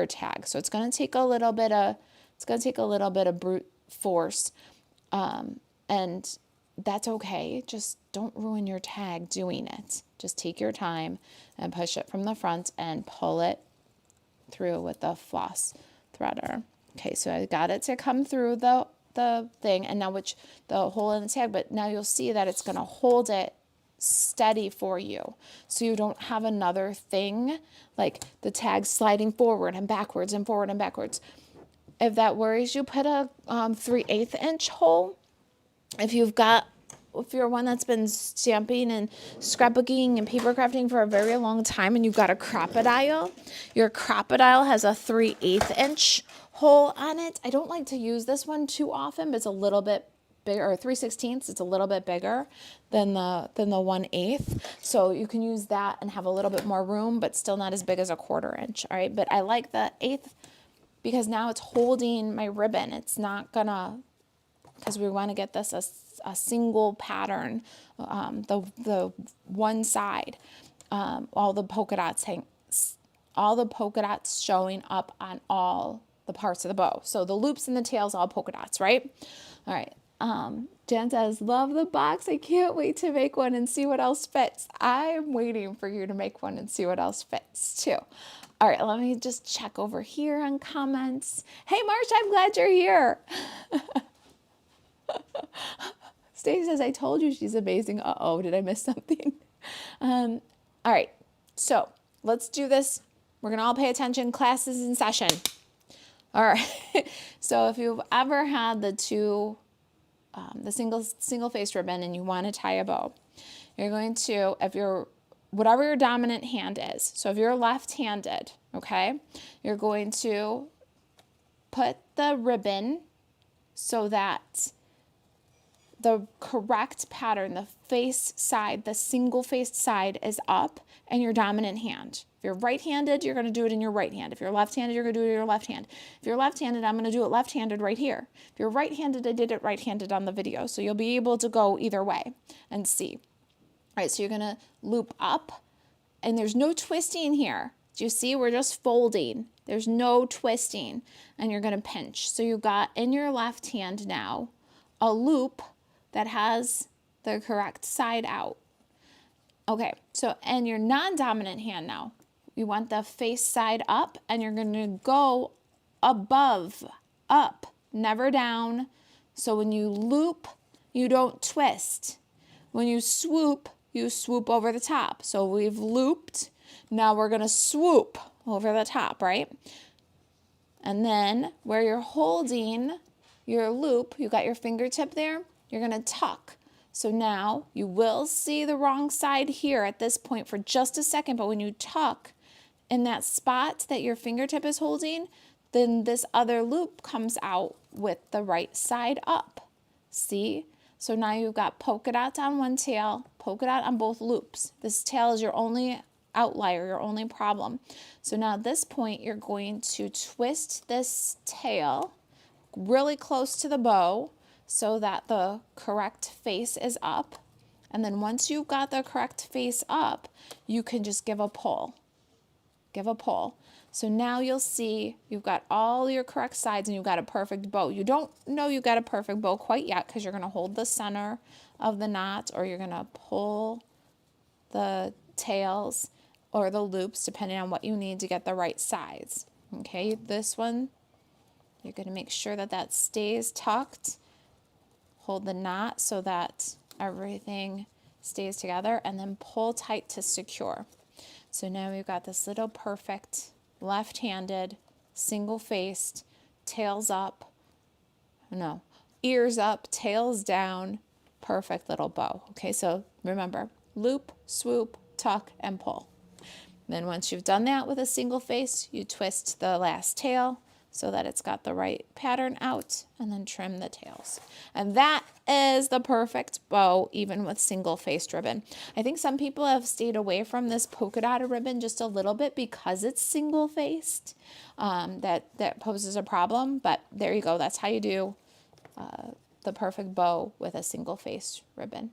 tag. So it's going to take a little bit of brute force, and that's okay. Just don't ruin your tag doing it. Just take your time and push it from the front and pull it through with the floss threader. Okay, so I got it to come through the thing, and now the hole in the tag, but now you'll see that it's going to hold it steady for you, so you don't have another thing like the tag sliding forward and backwards and forward and backwards. If that worries you, put a 3/8 inch hole. If you're one that's been stamping and scrapbooking and paper crafting for a very long time and you've got a crocodile, your crocodile has a 3/8 inch hole on it. I don't like to use this one too often, but it's a little bit bigger, or 3/16. It's a little bit bigger than the 1/8. So you can use that and have a little bit more room, but still not as big as a 1/4 inch. All right, but I like the 1/8 because now it's holding my ribbon. It's not gonna, because we want to get this a single pattern, the one side, all the polka dots showing up on all the parts of the bow. So the loops and the tails, all polka dots, right? All right. Jen says, love the box. I can't wait to make one and see what else fits. I'm waiting for you to make one and see what else fits too. All right, let me just check over here on comments. Hey, Marcia, I'm glad you're here. Stacey says, I told you she's amazing. Uh-oh, did I miss something? All right, so let's do this. We're going to all pay attention. Class is in session. All right, so if you've ever had the single-faced ribbon and you want to tie a bow, you're going to, whatever your dominant hand is, so if you're left-handed, okay, you're going to put the ribbon so that the correct pattern, the face side, the single-faced side is up and your dominant hand. If you're right-handed, you're going to do it in your right hand. If you're left-handed, you're going to do it in your left hand. If you're left-handed, I'm going to do it left-handed right here. If you're right-handed, I did it right-handed on the video. So you'll be able to go either way and see. All right, so you're going to loop up, and there's no twisting here. Do you see? We're just folding. There's no twisting, and you're going to pinch. So you got in your left hand now a loop that has the correct side out. Okay, so in your non-dominant hand now, you want the face side up, and you're going to go above, up, never down. So when you loop, you don't twist. when you swoop over the top. So we've looped. Now we're going to swoop over the top, right? And then where you're holding your loop, you got your fingertip there, you're going to tuck. So now you will see the wrong side here at this point for just a second, but when you tuck in that spot that your fingertip is holding, then this other loop comes out with the right side up. See? So now you've got polka dots on one tail, polka dot on both loops. This tail is your only outlier, your only problem. So now at this point, you're going to twist this tail really close to the bow so that the correct face is up. And then once you've got the correct face up, you can just give a pull. Give a pull. So now you'll see you've got all your correct sides and you've got a perfect bow. You don't know you got a perfect bow quite yet because you're going to hold the center of the knot or you're going to pull the tails or the loops depending on what you need to get the right size. Okay, this one, you're going to make sure that that stays tucked. Hold the knot so that everything stays together and then pull tight to secure. So now we've got this little perfect left-handed, single-faced, tails up, no, ears up, tails down, perfect little bow. Okay, so remember, loop, swoop, tuck, and pull. Then once you've done that with a single face, you twist the last tail so that it's got the right pattern out, and then trim the tails. And that is the perfect bow, even with single-faced ribbon. I think some people have stayed away from this polka dotted ribbon just a little bit because it's single-faced. That poses a problem, but there you go. That's how you do the perfect bow with a single-faced ribbon.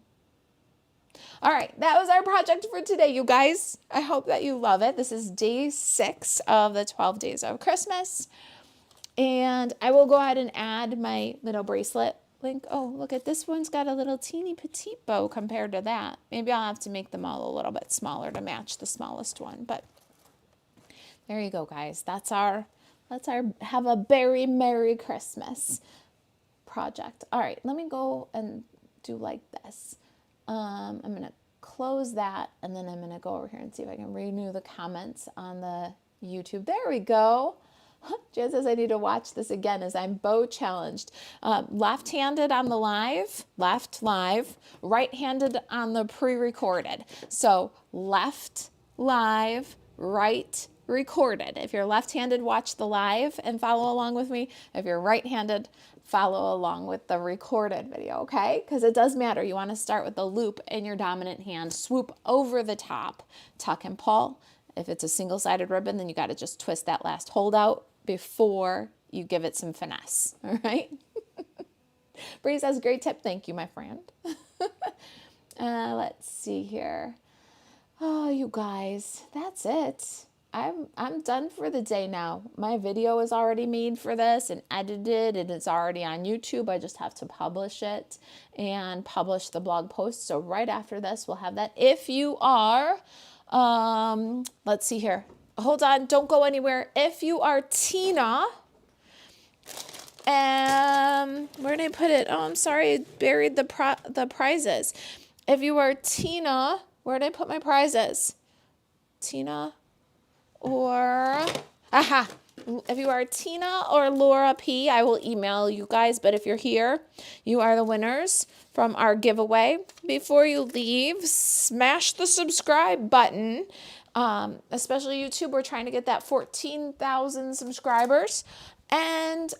All right, that was our project for today, you guys. I hope that you love it. This is day 6 of the 12 days of Christmas. And I will go ahead and add my little bracelet link. Oh, look at this one's got a little teeny petite bow compared to that. Maybe I'll have to make them all a little bit smaller to match the smallest one. But there you go, guys. That's our have a very Merry Christmas project. All right, let me go and do like this. I'm going to close that, and then I'm going to go over here and see if I can renew the comments on the YouTube. There we go. Jen says I need to watch this again as I'm bow challenged. Left-handed on the live, left live, right-handed on the pre-recorded. So left live, right recorded. If you're left-handed, watch the live and follow along with me. If you're right-handed, follow along with the recorded video, okay? Because it does matter. You want to start with the loop in your dominant hand, swoop over the top, tuck and pull. If it's a single-sided ribbon, then you got to just twist that last hold out before you give it some finesse, all right? Bree says, great tip. Thank you, my friend. Let's see here. Oh, you guys, that's it. I'm done for the day now. My video is already made for this and edited, and it's already on YouTube. I just have to publish it and publish the blog post. So right after this, we'll have that. If you are, let's see here. Hold on, don't go anywhere. If you are Tina, where did I put it? Oh, I'm sorry, I buried the prizes. If you are Tina, where did I put my prizes? Tina or, if you are Tina or Laura P, I will email you guys. But if you're here, you are the winners from our giveaway. Before you leave, smash the subscribe button. Especially YouTube, we're trying to get that 14,000 subscribers. And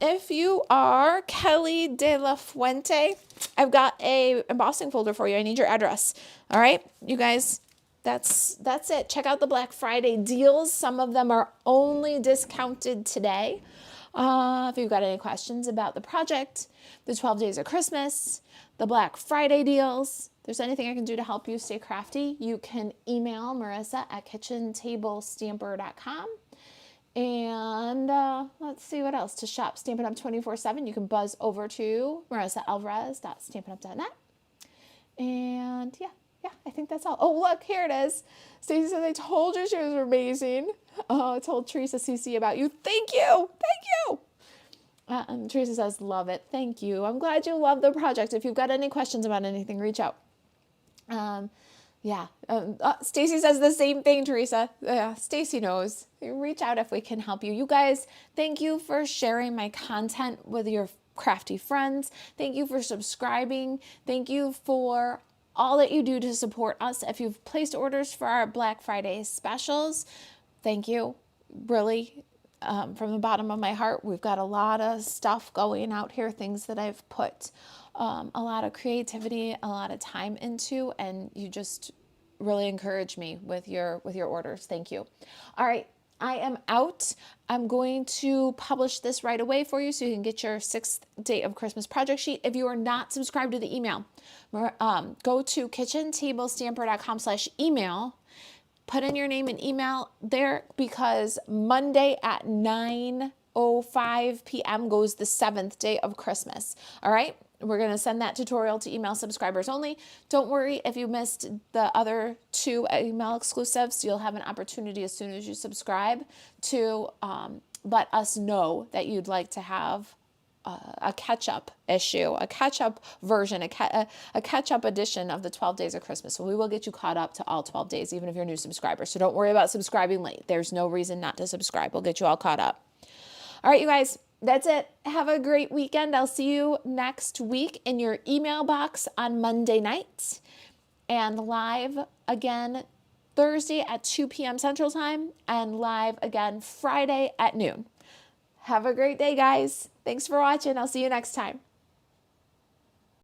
if you are Kelly De La Fuente, I've got a embossing folder for you. I need your address. All right, you guys, that's it. Check out the Black Friday deals. Some of them are only discounted today. If you've got any questions about the project, the 12 days of Christmas, the Black Friday deals, if there's anything I can do to help you stay crafty, you can email Marisa at kitchentablestamper.com. And let's see what else. To shop Stampin' Up! 24/7, you can buzz over to marisaAlvarez.stampinup.net. And yeah, I think that's all. Oh, look, here it is. Stacey says, I told you she was amazing. Oh, I told Teresa CC about you. Thank you. Teresa says, love it. Thank you. I'm glad you love the project. If you've got any questions about anything, reach out. Yeah. Stacy says the same thing, Teresa. Stacy knows. Reach out if we can help you. You guys, thank you for sharing my content with your crafty friends. Thank you for subscribing. Thank you for all that you do to support us. If you've placed orders for our Black Friday specials, thank you. Really, from the bottom of my heart, we've got a lot of stuff going out here, things that I've put a lot of creativity, a lot of time into, and you just really encourage me with your orders. Thank you. All right, I am out. I'm going to publish this right away for you so you can get your 6th day of Christmas project sheet. If you are not subscribed to the email, go to kitchentablestamper.com/email. Put in your name and email there, because Monday at 9:05 p.m. goes the 7th day of Christmas. All right. We're going to send that tutorial to email subscribers only. Don't worry if you missed the other 2 email exclusives. You'll have an opportunity as soon as you subscribe to let us know that you'd like to have a catch-up issue, a catch-up version, a catch-up edition of the 12 Days of Christmas. So we will get you caught up to all 12 days, even if you're a new subscriber. So don't worry about subscribing late. There's no reason not to subscribe. We'll get you all caught up. All right, you guys, that's it. Have a great weekend. I'll see you next week in your email box on Monday night, and live again Thursday at 2 p.m. Central Time, and live again Friday at noon. Have a great day, guys. Thanks for watching. I'll see you next time.